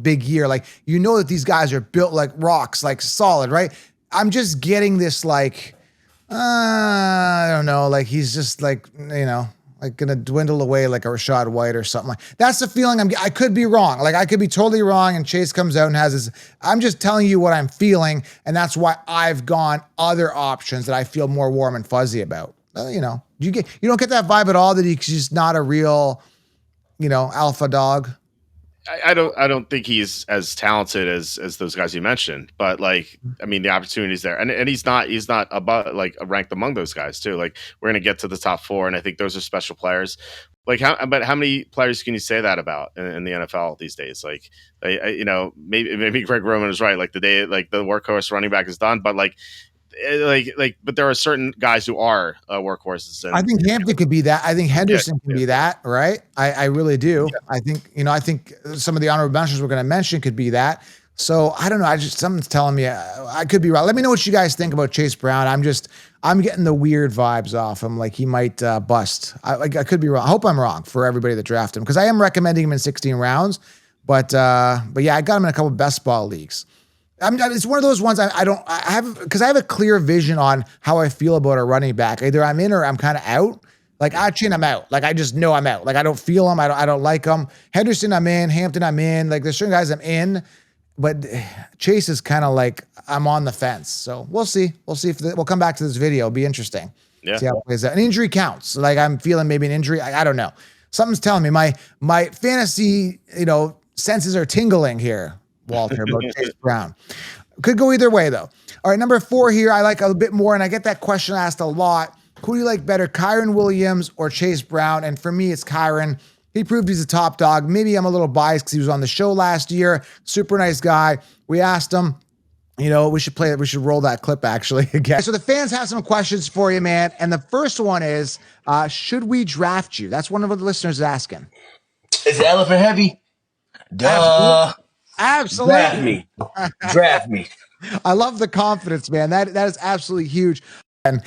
S1: big year. Like, that these guys are built like rocks, like solid, right? I'm just getting this like, I don't know, like he's just like, like gonna dwindle away like a Rashad White or something. Like that's the feeling I could be wrong. Like I could be totally wrong, and Chase comes out and has his. I'm just telling you what I'm feeling, and that's why I've gone other options that I feel more warm and fuzzy about. You don't get that vibe at all that he's just not a real, alpha dog.
S2: I don't think he's as talented as those guys you mentioned, but like, I mean, the opportunity's there, and he's not above like ranked among those guys too. Like we're gonna get to the top 4, and I think those are special players. Like how many players can you say that about in the NFL these days? Like, maybe Greg Roman is right. Like the day, like the workhorse running back is done, but but there are certain guys who are workhorses. And,
S1: I think Hampton could be that. I think Henderson can be that, right? I really do. Yeah. I think some of the honorable mentions we're going to mention could be that. So I don't know. Something's telling me I could be wrong. Let me know what you guys think about Chase Brown. I'm getting the weird vibes off him. Like he might bust. I could be wrong. I hope I'm wrong for everybody that drafted him, because I am recommending him in 16 rounds. But yeah, I got him in a couple of best ball leagues. It's one of those ones I have a clear vision on how I feel about a running back. Either I'm in or I'm kind of out. Like Achin, I'm out. Like I just know I'm out. Like I don't feel him. I don't like him. Henderson, I'm in. Hampton, I'm in. Like there's certain guys I'm in, but Chase is kind of like I'm on the fence. So we'll see. We'll see if we'll come back to this video. It'll be interesting.
S2: Yeah.
S1: See how it plays out. An injury counts. Like I'm feeling maybe an injury. I don't know. Something's telling me my fantasy senses are tingling here, Walter, about Chase Brown. Could go either way, though. All right, number 4 here, I like a bit more, and I get that question asked a lot. Who do you like better, Kyren Williams or Chase Brown? And for me, it's Kyren. He proved he's a top dog. Maybe I'm a little biased because he was on the show last year. Super nice guy. We asked him, we should play it. We should roll that clip, actually, again. So the fans have some questions for you, man. And the first one is, should we draft you? That's one of the listeners asking.
S5: Is the elephant heavy? Duh.
S1: Absolutely.
S5: Draft me.
S1: I love the confidence, man. That is absolutely huge. And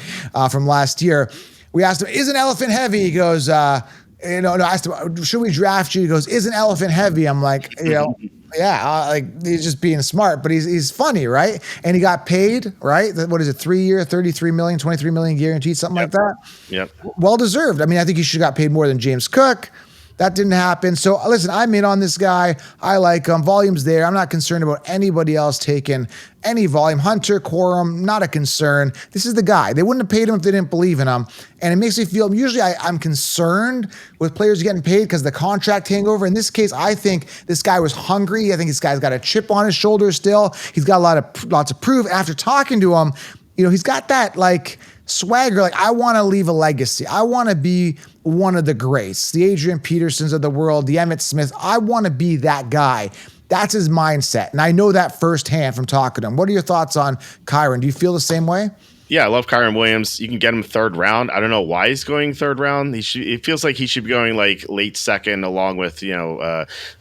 S1: from last year, we asked him, is an elephant heavy? He goes, I asked him, should we draft you? He goes, is an elephant heavy? I'm like, yeah, like he's just being smart, but he's funny, right? And he got paid, right? What is it, 3 year, 33 million, 23 million guaranteed, something like that?
S2: Yep.
S1: Well deserved. I mean, I think he should have got paid more than James Cook. That didn't happen. So listen, I'm in on this guy. I like him. Volume's there. I'm not concerned about anybody else taking any volume. Hunter, Quorum, not a concern. This is the guy. They wouldn't have paid him if they didn't believe in him. And it makes me feel, usually I'm concerned with players getting paid because the contract hangover. In this case, I think this guy was hungry. I think this guy's got a chip on his shoulder still. He's got lots to prove. After talking to him, he's got that like swagger. Like, I want to leave a legacy. I want to be one of the greats, the Adrian Petersons of the world, the Emmitt Smith. I want to be that guy. That's his mindset. And I know that firsthand from talking to him. What are your thoughts on Kyren? Do you feel the same way?
S2: Yeah, I love Kyren Williams. You can get him third round. I don't know why he's going third round. It feels like he should be going like late second, along with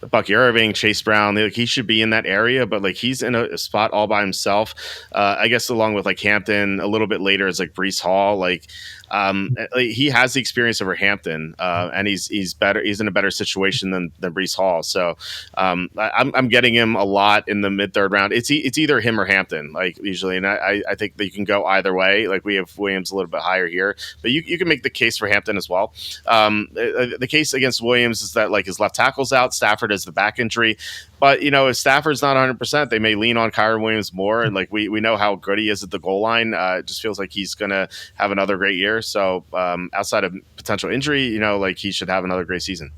S2: Bucky Irving, Chase Brown. Like, he should be in that area, but like he's in a spot all by himself. I guess along with like Hampton, a little bit later is like Breece Hall. Like he has the experience over Hampton, and he's better. He's in a better situation than Breece Hall. So I'm getting him a lot in the mid third round. It's either him or Hampton, like usually, and I think that you can go either way. Like, we have Williams a little bit higher here, but you can make the case for Hampton as well. The case against Williams is that like his left tackle's out, Stafford has the back injury. But, if Stafford's not 100%, they may lean on Kyren Williams more. And like we know how good he is at the goal line. It just feels like he's going to have another great year. So outside of potential injury, like he should have another great season.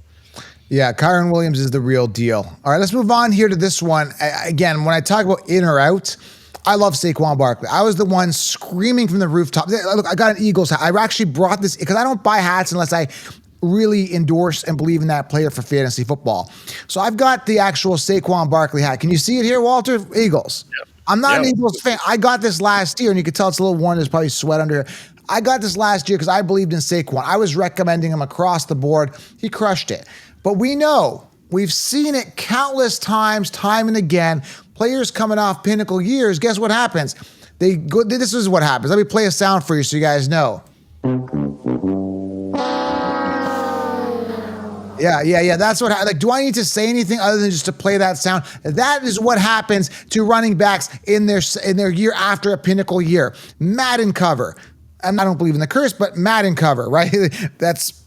S1: Yeah, Kyren Williams is the real deal. All right, let's move on here to this one. Again, when I talk about in or out, I love Saquon Barkley. I was the one screaming from the rooftop. Look, I got an Eagles hat. I actually brought this because I don't buy hats unless I really endorse and believe in that player for fantasy football. So I've got the actual Saquon Barkley hat. Can you see it here, Walter? Eagles. Yep. I'm not an Eagles fan. I got this last year, and you can tell it's a little worn. There's probably sweat under here. I got this last year because I believed in Saquon. I was recommending him across the board. He crushed it. But we've seen it countless times, time and again. Players coming off pinnacle years, guess what happens? This is what happens. Let me play a sound for you so you guys know. Yeah. That's what. Like, do I need to say anything other than just to play that sound? That is what happens to running backs in their year after a pinnacle year. Madden cover. And I don't believe in the curse, but Madden cover, right? That's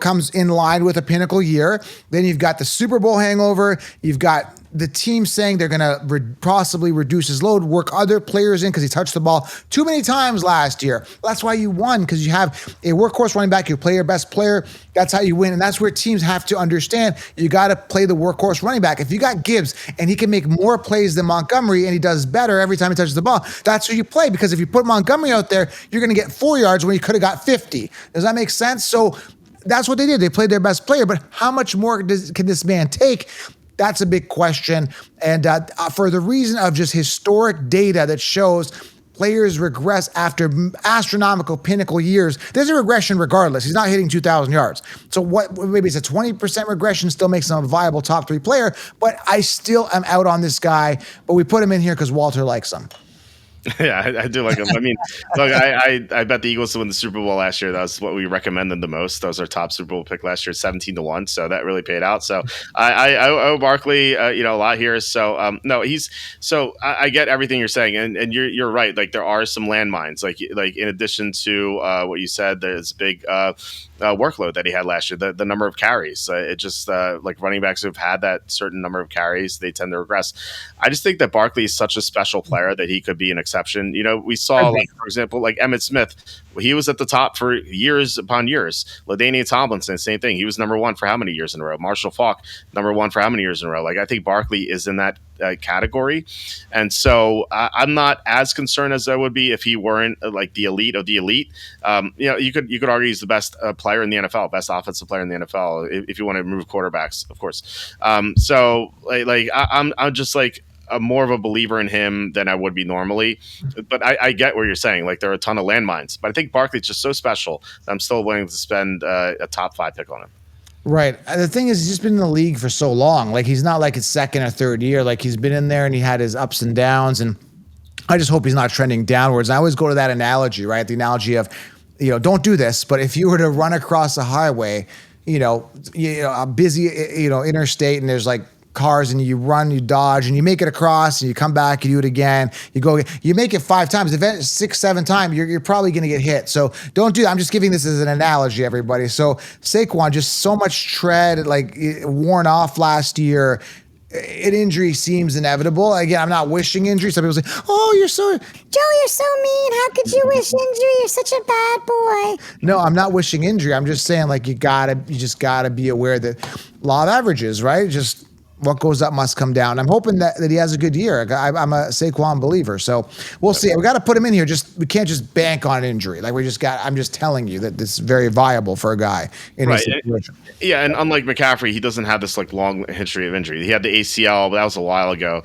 S1: comes in line with a pinnacle year. Then you've got the Super Bowl hangover. You've got the team saying they're going to possibly reduce his load, work other players in because he touched the ball too many times last year. Well, that's why you won, because you have a workhorse running back. You play your best player. That's how you win. And that's where teams have to understand you got to play the workhorse running back. If you got Gibbs and he can make more plays than Montgomery and he does better every time he touches the ball, that's who you play. Because if you put Montgomery out there, you're going to get 4 yards when you could have got 50. Does that make sense? So that's what they did. They played their best player. But how much more can this man take? That's a big question. And for the reason of just historic data that shows players regress after astronomical pinnacle years, there's a regression regardless. He's not hitting 2,000 yards. So maybe it's a 20% regression, still makes him a viable top 3 player, but I still am out on this guy. But we put him in here because Walter likes him.
S2: Yeah, I do like him. I mean, look, I bet the Eagles to win the Super Bowl last year. That was what we recommended the most. That was our top Super Bowl pick last year, 17-1. So that really paid out. So I owe Barkley, a lot here. So no, I get everything you're saying, and you're right. Like, there are some landmines. Like in addition to what you said, there's big workload that he had last year. The number of carries. It just like running backs who've had that certain number of carries, they tend to regress. I just think that Barkley is such a special player that he could be an exception. We saw, like, for example, like Emmitt Smith. He was at the top for years upon years. LaDainian Tomlinson, same thing. He was number 1 for how many years in a row? Marshall Faulk, number 1 for how many years in a row? Like, I think Barkley is in that category. And so I'm not as concerned as I would be if he weren't like the elite of the elite. You could argue he's the best player in the NFL, best offensive player in the NFL, if you want to move quarterbacks, of course. I'm just like, more of a believer in him than I would be normally. But I get what you're saying. Like, there are a ton of landmines. But I think Barkley's just so special that I'm still willing to spend a top 5 pick on him.
S1: Right. The thing is, he's just been in the league for so long. Like, he's not like his second or third year. Like, he's been in there and he had his ups and downs. And I just hope he's not trending downwards. And I always go to that analogy, right? The analogy of, don't do this, but if you were to run across a highway, a busy, interstate, and there's like cars and you run, you dodge, and you make it across, and you come back, you do it again, you make it 5 times, event 6, 7 times, you're probably going to get hit. So don't do that. I'm just giving this as an analogy, everybody. So Saquon, just so much tread, like worn off last year. An injury seems inevitable. Again, I'm not wishing injury. Some people say, "Oh, you're so
S6: Joe, you're so mean. How could you wish injury? You're such a bad boy."
S1: No, I'm not wishing injury. I'm just saying, like, you just gotta be aware that law of averages, right? Just what goes up must come down. I'm hoping that he has a good year. I'm a Saquon believer, so we'll see. We got to put him in here. We can't just bank on injury. Like I'm just telling you that this is very viable for a guy in his situation.
S2: Yeah, and unlike McCaffrey, he doesn't have this like long history of injury. He had the ACL, but that was a while ago.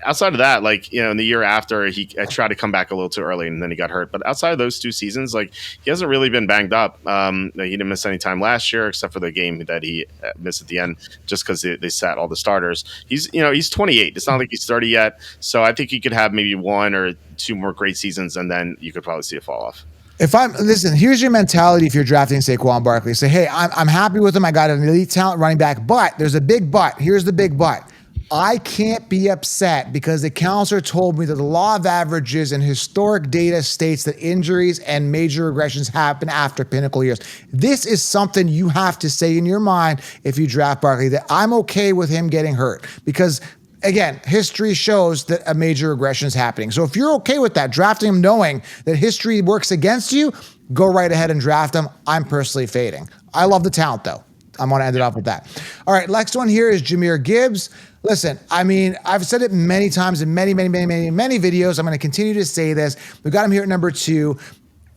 S2: Outside of that, like, in the year after, I tried to come back a little too early, and then he got hurt. But outside of those 2 seasons, like, he hasn't really been banged up. He didn't miss any time last year, except for the game that he missed at the end, just because they sat all the starters. He's 28. It's not like he's 30 yet, so I think he could have maybe 1 or 2 more great seasons, and then you could probably see a fall off.
S1: Listen, here's your mentality if you're drafting Saquon Barkley. Say, hey, I'm happy with him. I got an elite talent running back, but there's a big but. Here's the big but. I can't be upset because the counselor told me that the law of averages and historic data states that injuries and major regressions happen after pinnacle years. This is something you have to say in your mind if you draft Barkley, that I'm okay with him getting hurt, because again, history shows that a major regression is happening. So if you're okay with that, drafting him knowing that history works against you, go right ahead and draft him. I'm personally fading. I love the talent, though. I'm going to end it off with that. All right, next one here is Jahmyr Gibbs. Listen, I mean, I've said it many times in many videos. I'm going to continue to say this. We got him here at number 2.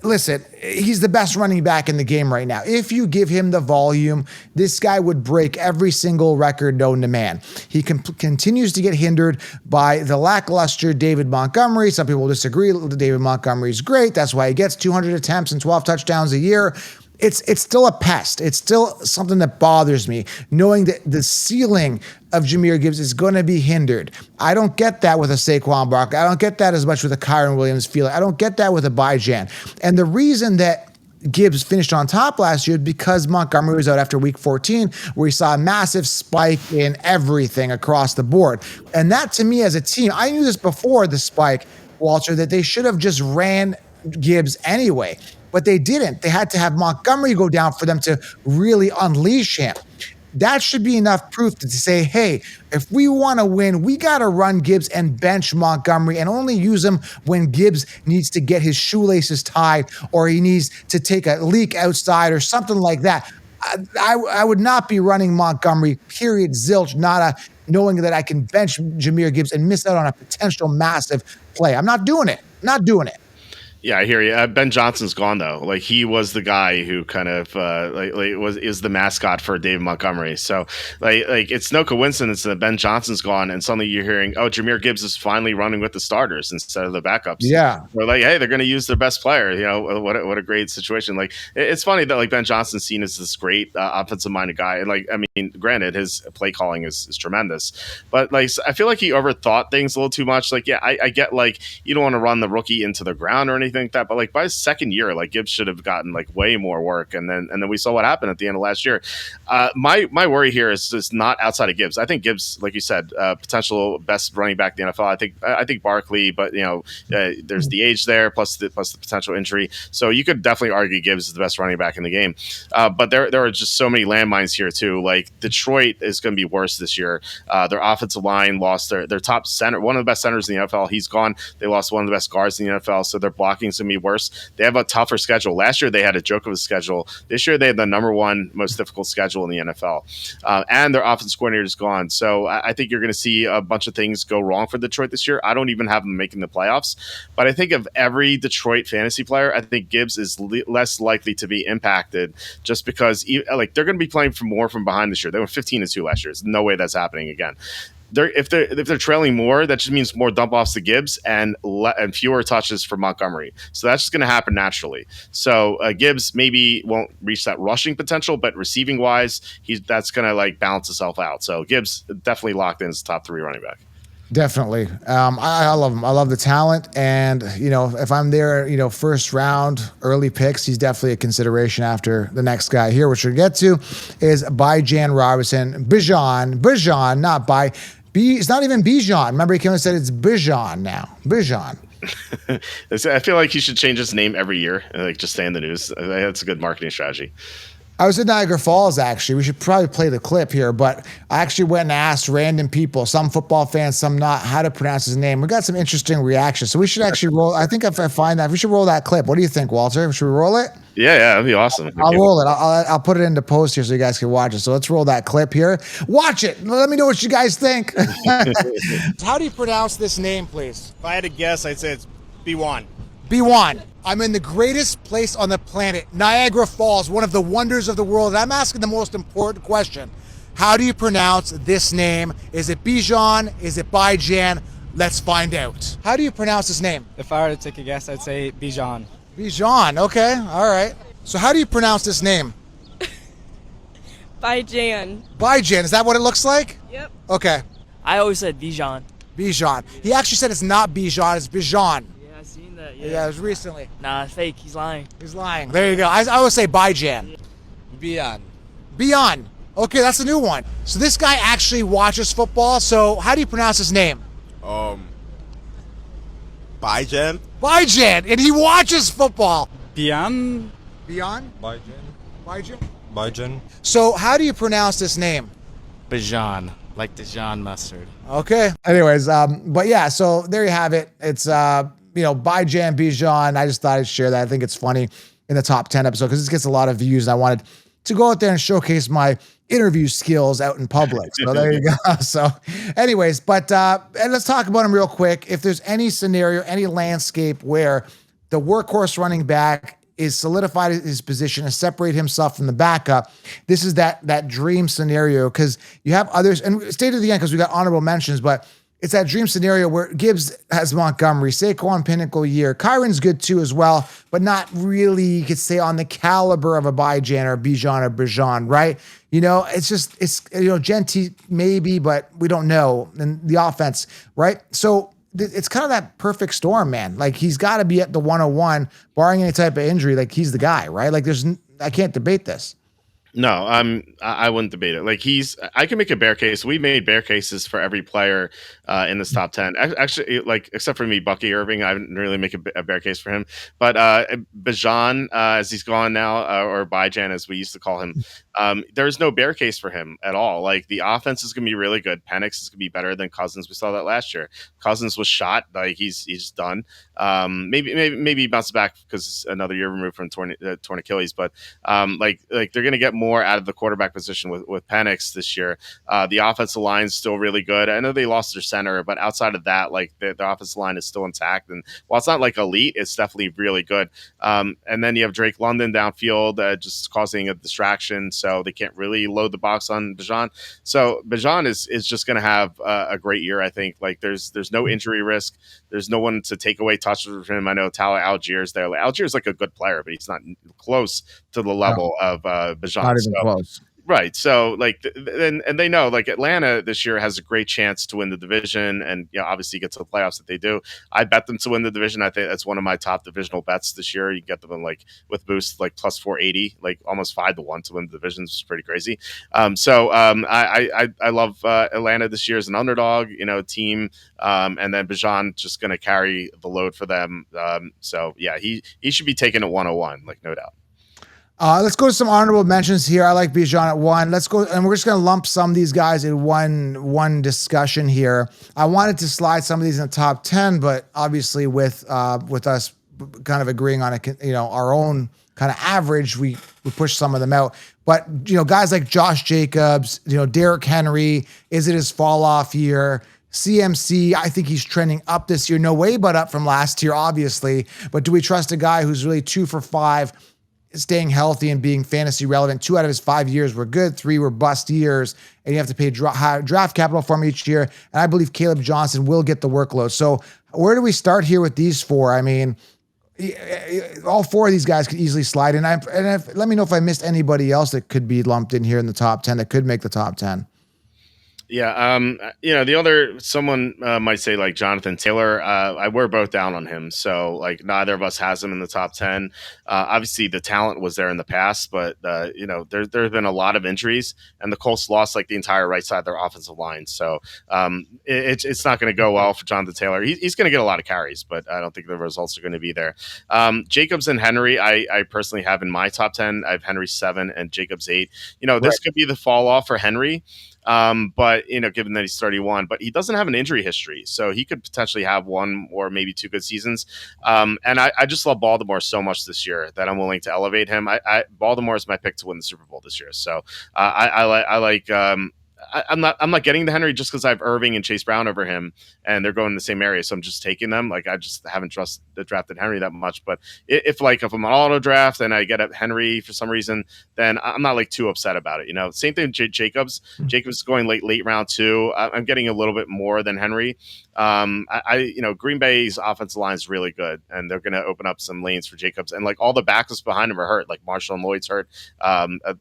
S1: Listen, he's the best running back in the game right now. If you give him the volume, this guy would break every single record known to man. He continues to get hindered by the lackluster David Montgomery. Some people disagree. David Montgomery's great. That's why he gets 200 attempts and 12 touchdowns a year. It's still a pest. It's still something that bothers me, knowing that the ceiling of Jahmyr Gibbs is going to be hindered. I don't get that with a Saquon Barkley. I don't get that as much with a Kyron Williams feeling. I don't get that with a Bijan. And the reason that Gibbs finished on top last year because Montgomery was out after week 14, where he saw a massive spike in everything across the board. And that, to me, as a team, I knew this before the spike, Walter, that they should have just ran Gibbs anyway. But they didn't. They had to have Montgomery go down for them to really unleash him. That should be enough proof to say, hey, if we want to win, we got to run Gibbs and bench Montgomery and only use him when Gibbs needs to get his shoelaces tied or he needs to take a leak outside or something like that. I would not be running Montgomery, period, zilch, nada, knowing that I can bench Jahmyr Gibbs and miss out on a potential massive play. I'm not doing it. Not doing it.
S2: Yeah, I hear you. Ben Johnson's gone though. Like, he was the guy who kind of is the mascot for David Montgomery. So like it's no coincidence that Ben Johnson's gone, and suddenly you're hearing, oh, Jahmyr Gibbs is finally running with the starters instead of the backups.
S1: Yeah,
S2: we're like, hey, they're going to use their best player. What a great situation. Like, it's funny that like Ben Johnson's seen as this great offensive minded guy, and like, I mean, granted, his play calling is tremendous, but like, I feel like he overthought things a little too much. Like, yeah, I get like you don't want to run the rookie into the ground or anything like that, but like by his second year, like Gibbs should have gotten like way more work, and then we saw what happened at the end of last year. My worry here is just not outside of Gibbs. I think Gibbs, like you said, potential best running back in the NFL. I think Barkley, but there's the age there plus the potential injury, so you could definitely argue Gibbs is the best running back in the game. But there are just so many landmines here too. Like, Detroit is going to be worse this year. Their offensive line lost their top center, one of the best centers in the NFL. He's gone. They lost one of the best guards in the NFL, so their blocking is going to be worse. They have a tougher schedule. Last year they had a joke of a schedule. This year they had the number 1 most difficult schedule in the NFL, and their offensive coordinator is gone. So I think you're going to see a bunch of things go wrong for Detroit this year. I don't even have them making the playoffs, but I think of every Detroit fantasy player, I think Gibbs is less likely to be impacted, just because like they're going to be playing for more from behind this year. They were 15-2 last year. There's no way that's happening again. If they're trailing more, that just means more dump offs to Gibbs and fewer touches for Montgomery. So that's just going to happen naturally. So Gibbs maybe won't reach that rushing potential, but receiving wise, that's going to like balance itself out. So Gibbs definitely locked in as top 3 running back.
S1: Definitely. I love him. I love the talent. And, if I'm there, first round, early picks, he's definitely a consideration after the next guy here, which we'll get to is Bijan Robinson. Bijan, not by B. It's not even Bijan. Remember, he came and said it's Bijan now. Bijan.
S2: I feel like he should change his name every year and like just stay in the news. That's a good marketing strategy.
S1: I was in Niagara Falls, actually. We should probably play the clip here, but I actually went and asked random people, some football fans, some not, how to pronounce his name. We got some interesting reactions. So we should actually roll. I think if I find that, we should roll that clip. What do you think, Walter? Should we roll it?
S2: Yeah, that'd be awesome.
S1: I'll roll it. I'll put it into post here so you guys can watch it. So let's roll that clip here. Watch it. Let me know what you guys think. How do you pronounce this name, please?
S7: If I had to guess, I'd say it's B1.
S1: B1. I'm in the greatest place on the planet, Niagara Falls, one of the wonders of the world. And I'm asking the most important question. How do you pronounce this name? Is it Bijan? Is it Bijan? Let's find out. How do you pronounce this name?
S8: If I were to take a guess, I'd say Bijan.
S1: Bijan. Okay. All right. So how do you pronounce this name?
S9: Bijan.
S1: Bijan. Is that what it looks like?
S9: Yep.
S1: Okay.
S8: I always said Bijan.
S1: Bijan. He actually said it's not Bijan, it's Bijan.
S8: Yeah, I seen that.
S1: Yeah, it was recently.
S8: Nah, fake. He's lying.
S1: He's lying. There you go. I always say Bijan.
S7: Bian.
S1: Bijan. Okay, that's a new one. So this guy actually watches football. So how do you pronounce his name?
S7: Bijan.
S1: Bijan. And he watches football.
S8: Bian.
S1: Bijan?
S10: Bijan.
S1: Bijan?
S10: Bijan.
S1: So how do you pronounce this name?
S8: Bijan. Like Dijon mustard.
S1: Okay. Anyways, but yeah, so there you have it. It's Bijan, Bijan. I just thought I'd share that. I think it's funny in the top 10 episode because this gets a lot of views. And I wanted to go out there and showcase my interview skills out in public. So there you go. So anyways, but and let's talk about him real quick. If there's any scenario, any landscape where the workhorse running back is solidified his position and separate himself from the backup, this is that dream scenario because you have others, and stay to the end because we got honorable mentions, but it's that dream scenario where Gibbs has Montgomery, Saquon pinnacle year. Kyron's good too as well, but not really, you could say, on the caliber of a Bijan or Bijan or Bijan, right? It's Genti maybe, but we don't know. And the offense, right? So it's kind of that perfect storm, man. Like he's got to be at the 101, barring any type of injury. Like he's the guy, right? Like I can't debate this.
S2: No, I wouldn't debate it. Like I can make a bear case. We made bear cases for every player in this top 10. Actually, like except for me, Bucky Irving, I didn't really make a bear case for him. But Bijan, as he's gone now, or Bijan as we used to call him, there's no bear case for him at all. Like the offense is going to be really good. Penix is going to be better than Cousins. We saw that last year. Cousins was shot. Like he's done. Maybe he bounces back because it's another year removed from torn Achilles. But like they're going to get more out of the quarterback position with Penix this year. The offensive line is still really good. I know they lost their center, but outside of that, like the offensive line is still intact. And while it's not like elite, it's definitely really good. And then you have Drake London downfield, just causing a distraction, so they can't really load the box on Bijan. So Bijan is just going to have a great year, I think. Like there's no injury risk. There's no one to take away touches from him. I know Tyler Allgeier's there. Allgeier's like a good player, but he's not close to the level of Bijan.
S1: Not even close.
S2: Right. So like, and they know like Atlanta this year has a great chance to win the division and obviously get to the playoffs if they do. I bet them to win the division. I think that's one of my top divisional bets this year. You get them in like with boost, like plus 480, like almost 5-1 to win the division, which is pretty crazy. I love Atlanta this year as an underdog, team. And then Bijan just going to carry the load for them. So yeah, he should be taken at 101, like no doubt.
S1: Let's go to some honorable mentions here. I like Bijan at 1. Let's go, and we're just going to lump some of these guys in one discussion here. I wanted to slide some of these in the top 10, but obviously with us kind of agreeing on our own kind of average, we push some of them out. But guys like Josh Jacobs, Derrick Henry, is it his fall off year? CMC, I think he's trending up this year. No way but up from last year, obviously. But do we trust a guy who's really 2 for 5? Staying healthy and being fantasy relevant? 2 out of his 5 years were good, 3 were bust years, and you have to pay draft capital for him each year. And I believe Caleb Johnson will get the workload. So where do we start here with these 4? I mean, all 4 of these guys could easily slide in. Let me know if I missed anybody else that could be lumped in here in the top 10 that could make the top 10.
S2: Yeah, the other someone might say like Jonathan Taylor. We're both down on him, so like neither of us has him in the top 10. Obviously, the talent was there in the past, but there's been a lot of injuries, and the Colts lost like the entire right side of their offensive line. So it's not going to go well for Jonathan Taylor. He's going to get a lot of carries, but I don't think the results are going to be there. Jacobs and Henry, I personally have in my top 10. I have Henry 7 and Jacobs 8. This could be the fall off for Henry. But given that he's 31, but he doesn't have an injury history, so he could potentially have one or maybe two good seasons. And I just love Baltimore so much this year that I'm willing to elevate him. Baltimore is my pick to win the Super Bowl this year, so I like. I'm not getting the Henry just because I have Irving and Chase Brown over him, and they're going in the same area, so I'm just taking them. Like I just haven't drafted Henry that much. But if I'm on auto draft and I get a Henry for some reason, then I'm not like too upset about it. Same thing with Jacobs. Jacobs is going late round 2. I'm getting a little bit more than Henry. Green Bay's offensive line is really good, and they're going to open up some lanes for Jacobs. And like all the backups behind him are hurt. Like Marshall and Lloyd's hurt.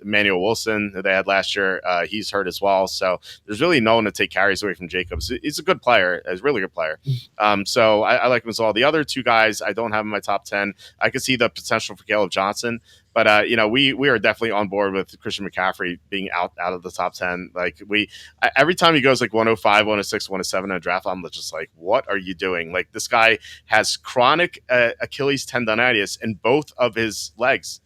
S2: Emmanuel Wilson, who they had last year, he's hurt as well. So there's really no one to take carries away from Jacobs. He's a good player. He's a really good player. So I like him as well. The other two guys I don't have in my top 10. I could see the potential for Caleb Johnson. But we are definitely on board with Christian McCaffrey being out of the top 10. Like every time he goes like 105, 106, 107 in a draft, I'm just like, what are you doing? Like this guy has chronic Achilles tendonitis in both of his legs.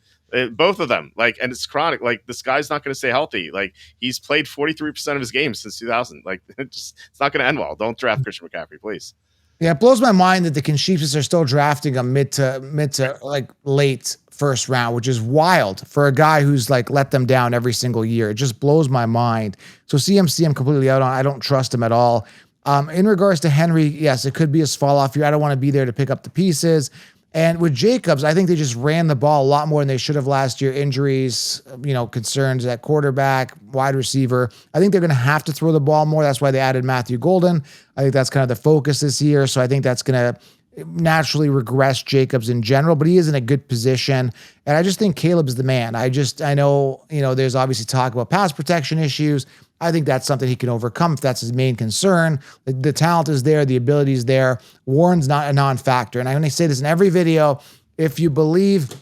S2: Both of them, and it's chronic. Like this guy's not going to stay healthy. Like he's played 43% of his games since 2000. Like it's not going to end well. Don't draft Christian McCaffrey, please.
S1: Yeah, it blows my mind that the Conchiefs are still drafting him mid to like late first round, which is wild for a guy who's like let them down every single year. It just blows my mind. So CMC, I'm completely out on. I don't trust him at all. In regards to Henry, yes, it could be his fall off year. I don't want to be there to pick up the pieces. And with Jacobs, I think they just ran the ball a lot more than they should have last year. Injuries, concerns at quarterback, wide receiver. I think they're going to have to throw the ball more. That's why they added Matthew Golden. I think that's kind of the focus this year. So I think that's going to naturally regress Jacobs in general, but he is in a good position. And I just think Caleb's the man. I know, there's obviously talk about pass protection issues. I think that's something he can overcome if that's his main concern. The talent is there. The ability is there. Warren's not a non-factor. And I only say this in every video. If you believe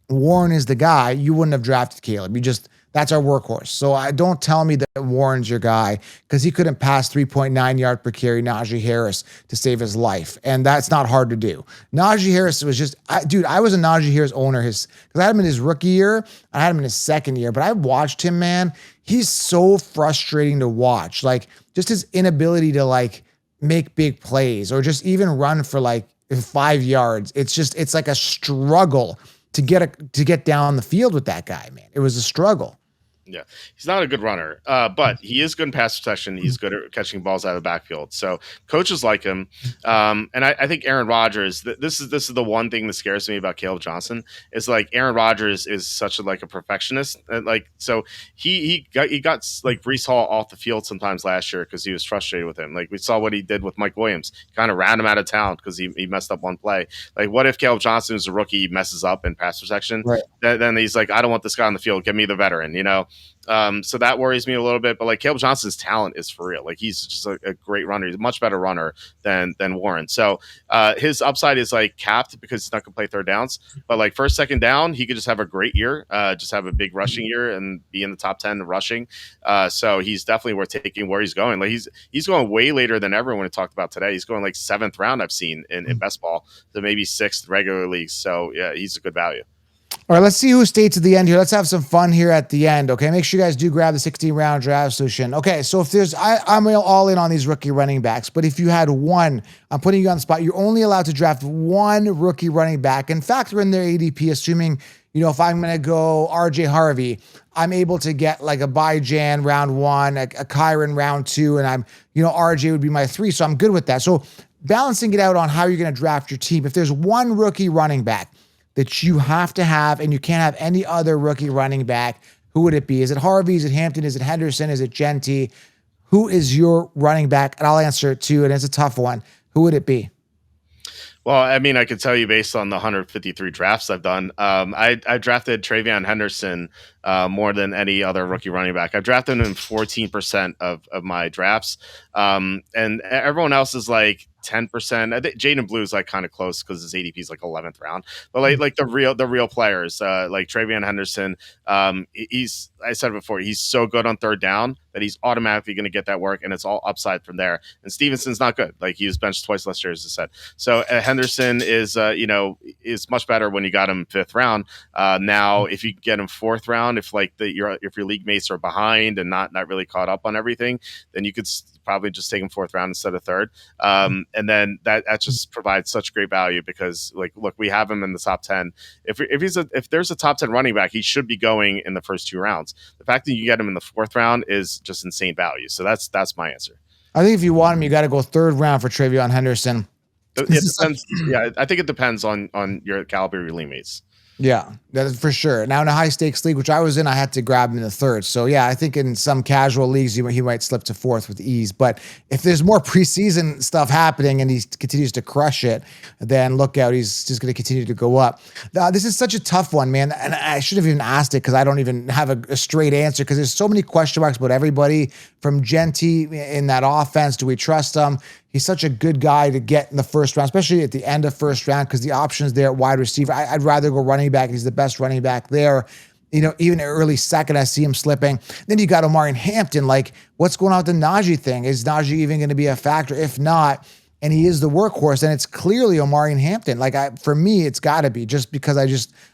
S1: Warren is the guy, you wouldn't have drafted Caleb. That's our workhorse. So don't tell me that Warren's your guy because he couldn't pass 3.9 yard per carry Najee Harris to save his life. And that's not hard to do. Najee Harris was I was a Najee Harris owner because I had him in his rookie year. I had him in his second year, but I watched him, man. He's so frustrating to watch. Like just his inability to like make big plays or just even run for like 5 yards. It's like a struggle to get down the field with that guy, man. It was a struggle.
S2: Yeah, he's not a good runner, but he is good in pass protection. He's good at catching balls out of the backfield. So coaches like him, and I think Aaron Rodgers. This is the one thing that scares me about Caleb Johnson is like Aaron Rodgers is such a perfectionist. So he got like Breece Hall off the field sometimes last year because he was frustrated with him. Like we saw what he did with Mike Williams, kind of ran him out of town because he messed up one play. Like what if Caleb Johnson is a rookie, messes up in pass protection? Right. Then he's like, I don't want this guy on the field. Give me the veteran, So that worries me a little bit, but like Caleb Johnson's talent is for real. Like he's just a great runner. He's a much better runner than Warren. So his upside is like capped because he's not gonna play third downs. But like first, second down, he could just have a great year, just have a big rushing year and be in the top 10 rushing. So he's definitely worth taking where he's going. Like he's going way later than everyone talked about today. He's going like 7th round I've seen in best ball, so maybe 6th regular leagues. So yeah, he's a good value.
S1: All right, let's see who stays at the end here. Let's have some fun here at the end, okay? Make sure you guys do grab the 16-round draft solution. Okay, so if I'm all in on these rookie running backs, but if you had one, I'm putting you on the spot, you're only allowed to draft one rookie running back and factor in their ADP, assuming, if I'm going to go RJ Harvey, I'm able to get like a Bijan round 1, a Kyron round 2, and RJ would be my 3, so I'm good with that. So balancing it out on how you're going to draft your team, if there's one rookie running back that you have to have, and you can't have any other rookie running back, who would it be? Is it Harvey? Is it Hampton? Is it Henderson? Is it Genty? Who is your running back? And I'll answer it too, and it's a tough one. Who would it be?
S2: Well, I mean, I could tell you based on the 153 drafts I've done. I drafted Travion Henderson more than any other rookie running back. I've drafted him in 14% of my drafts, and everyone else is like 10%. I think Jaden Blue is like kind of close because his ADP is like 11th round. But like the real players, like Travion Henderson, he's I said it before, he's so good on third down that he's automatically going to get that work, and it's all upside from there. And Stevenson's not good; like he was benched twice last year, as I said. So Henderson is is much better when you got him fifth round. Now, if you get him fourth round, if like if your league mates are behind and not really caught up on everything, then you could probably just take him fourth round instead of third. And then that just provides such great value because like look, we have him in the top 10. If there's a top 10 running back, he should be going in the first 2 rounds. The fact that you get him in the fourth round is just insane value. So that's my answer.
S1: I think if you want him, you got to go third round for Travion Henderson.
S2: It depends. Yeah, I think it depends on your caliber of your league mates.
S1: Yeah, that is for sure. Now in a high stakes league, which I was in, I had to grab him in the third. So yeah, I think in some casual leagues, he might slip to fourth with ease. But if there's more preseason stuff happening and he continues to crush it, then look out. He's just going to continue to go up. This is such a tough one, man. And I should have even asked it because I don't even have a straight answer because there's so many question marks about everybody from Genty in that offense. Do we trust him? He's such a good guy to get in the first round, especially at the end of first round, because the options there at wide receiver. I'd rather go running back. He's the best running back there. Even early second, I see him slipping. Then you got Omari Hampton. Like, what's going on with the Najee thing? Is Najee even going to be a factor? If not, and he is the workhorse, and it's clearly Omari Hampton. Like, for me, it's got to be just because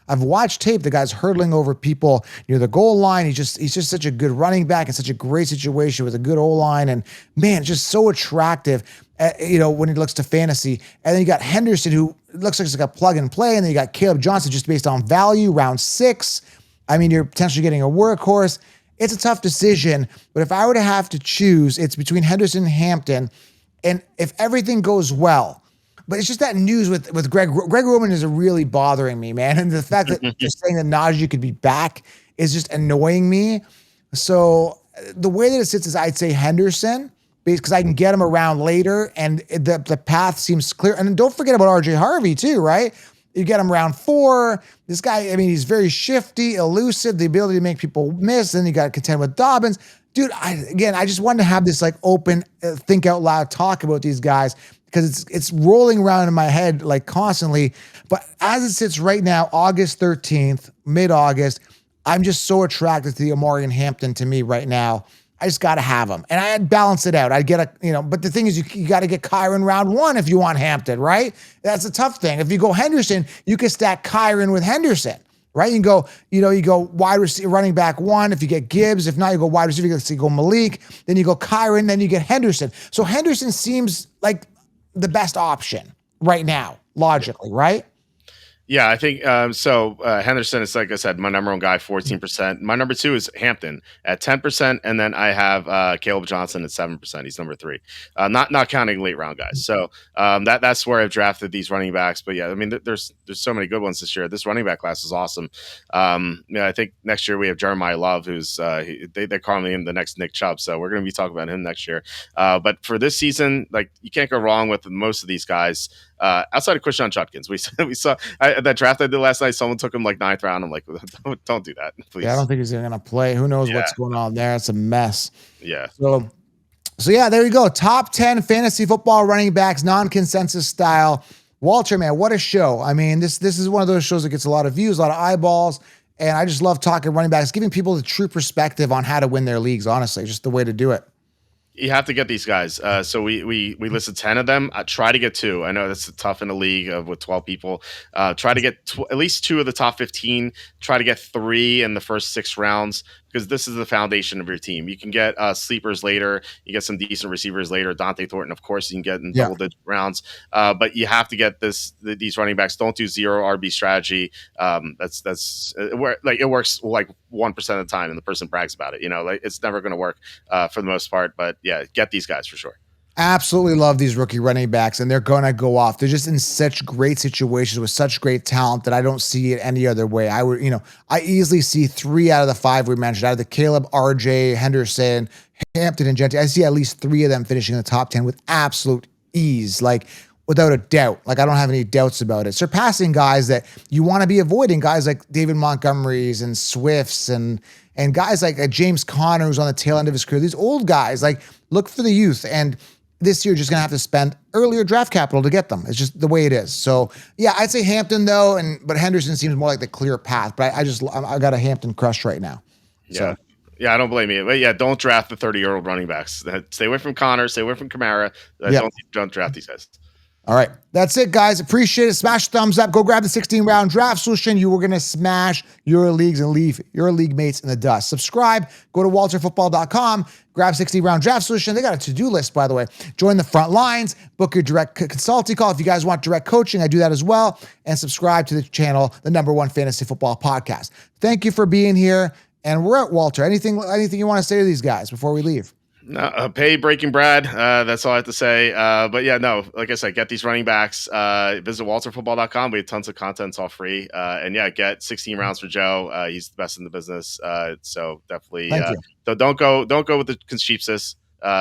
S1: I've watched tape. The guy's hurdling over people near the goal line. He's just such a good running back in such a great situation with a good O-line, and man, just so attractive. When he looks to fantasy. And then you got Henderson, who looks like it's like a plug and play. And then you got Caleb Johnson just based on value, round 6. I mean, you're potentially getting a workhorse. It's a tough decision. But if I were to have to choose, it's between Henderson and Hampton. And if everything goes well, but it's just that news with Greg Roman is really bothering me, man. And the fact that they're saying that Najee could be back is just annoying me. So the way that it sits is I'd say Henderson, because I can get him around later and the path seems clear. And then don't forget about RJ Harvey too, right? You get him around 4. This guy, I mean, he's very shifty, elusive, the ability to make people miss. Then you got to contend with Dobbins. Dude, I just wanted to have this like open, think out loud talk about these guys because it's rolling around in my head like constantly. But as it sits right now, August 13th, mid-August, I'm just so attracted to the Omari Hampton to me right now. I just got to have him. And I'd balance it out. I'd get but the thing is you got to get Kyron round 1 if you want Hampton, right? That's a tough thing. If you go Henderson, you can stack Kyron with Henderson, right? You can go, you go wide receiver, running back 1. If you get Gibbs, if not, you go wide receiver, you go Malik, then you go Kyron, then you get Henderson. So Henderson seems like the best option right now, logically, right?
S2: Yeah, I think so. Henderson is, like I said, my number one guy, 14%. My number 2 is Hampton at 10%, and then I have Caleb Johnson at 7%. He's number 3, not counting late round guys. So that's where I've drafted these running backs. But yeah, I mean, there's so many good ones this year. This running back class is awesome. I think next year we have Jeremiah Love, who's they call him the next Nick Chubb. So we're going to be talking about him next year. But for this season, like you can't go wrong with most of these guys. Outside of Christian Judkins, we saw that draft I did last night. Someone took him like 9th round. I'm like, don't do that, please.
S1: Yeah, I don't think he's going to play. Who knows what's going on there? It's a mess.
S2: Yeah.
S1: So yeah, there you go. Top 10 fantasy football running backs, non-consensus style. Walter, man, what a show. I mean, this is one of those shows that gets a lot of views, a lot of eyeballs. And I just love talking running backs, giving people the true perspective on how to win their leagues, honestly. Just the way to do it.
S2: You have to get these guys. So we listed 10 of them. Try to get 2. I know that's tough in a league with 12 people. Try to get at least 2 of the top 15. Try to get 3 in the first 6 rounds because this is the foundation of your team. You can get sleepers later. You get some decent receivers later. Dante Thornton, of course, you can get in double-digit rounds. But you have to get these running backs. Don't do 0 RB strategy. That's where like it works like 1% of the time, and the person brags about it. Like it's never going to work for the most part. But yeah, get these guys for sure.
S1: Absolutely love these rookie running backs, and they're going to go off. They're just in such great situations with such great talent that I don't see it any other way. I easily see 3 out of the 5 we mentioned, out of the Caleb, RJ, Henderson, Hampton, and Genty. I see at least 3 of them finishing in the top 10 with absolute ease. Like, without a doubt. Like, I don't have any doubts about it. Surpassing guys that you want to be avoiding, guys like David Montgomerys and Swifts and guys like James Conner, who's on the tail end of his career. These old guys, like, look for the youth. And this year, you're just going to have to spend earlier draft capital to get them. It's just the way it is. So, yeah, I'd say Hampton, though, but Henderson seems more like the clear path. But I got a Hampton crush right now.
S2: Yeah.
S1: So.
S2: Yeah, I don't blame you. But yeah, don't draft the 30-year-old running backs. Stay away from Connor. Stay away from Kamara. Don't draft these guys.
S1: All right. That's it, guys. Appreciate it. Smash the thumbs up. Go grab the 16-round draft solution. You were going to smash your leagues and leave your league mates in the dust. Subscribe. Go to walterfootball.com. Grab 16-round draft solution. They got a to-do list, by the way. Join the Frontlines. Book your direct consulting call. If you guys want direct coaching, I do that as well. And subscribe to the channel, the #1 fantasy football podcast. Thank you for being here. And we're at Walter. Anything you want to say to these guys before we leave?
S2: No, pay Breaking Brad. That's all I have to say. But yeah, no, like I said, get these running backs. Visit walterfootball.com. We have tons of content. It's all free. And yeah, get 16 rounds for Joe. He's the best in the business. So definitely. So don't go with the cheapsis.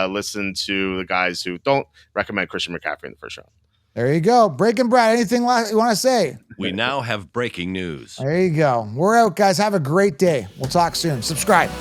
S2: Listen to the guys who don't recommend Christian McCaffrey in the first round.
S1: There you go. Breaking Brad. Anything you want to say?
S3: We now have breaking news.
S1: There you go. We're out, guys. Have a great day. We'll talk soon. Subscribe.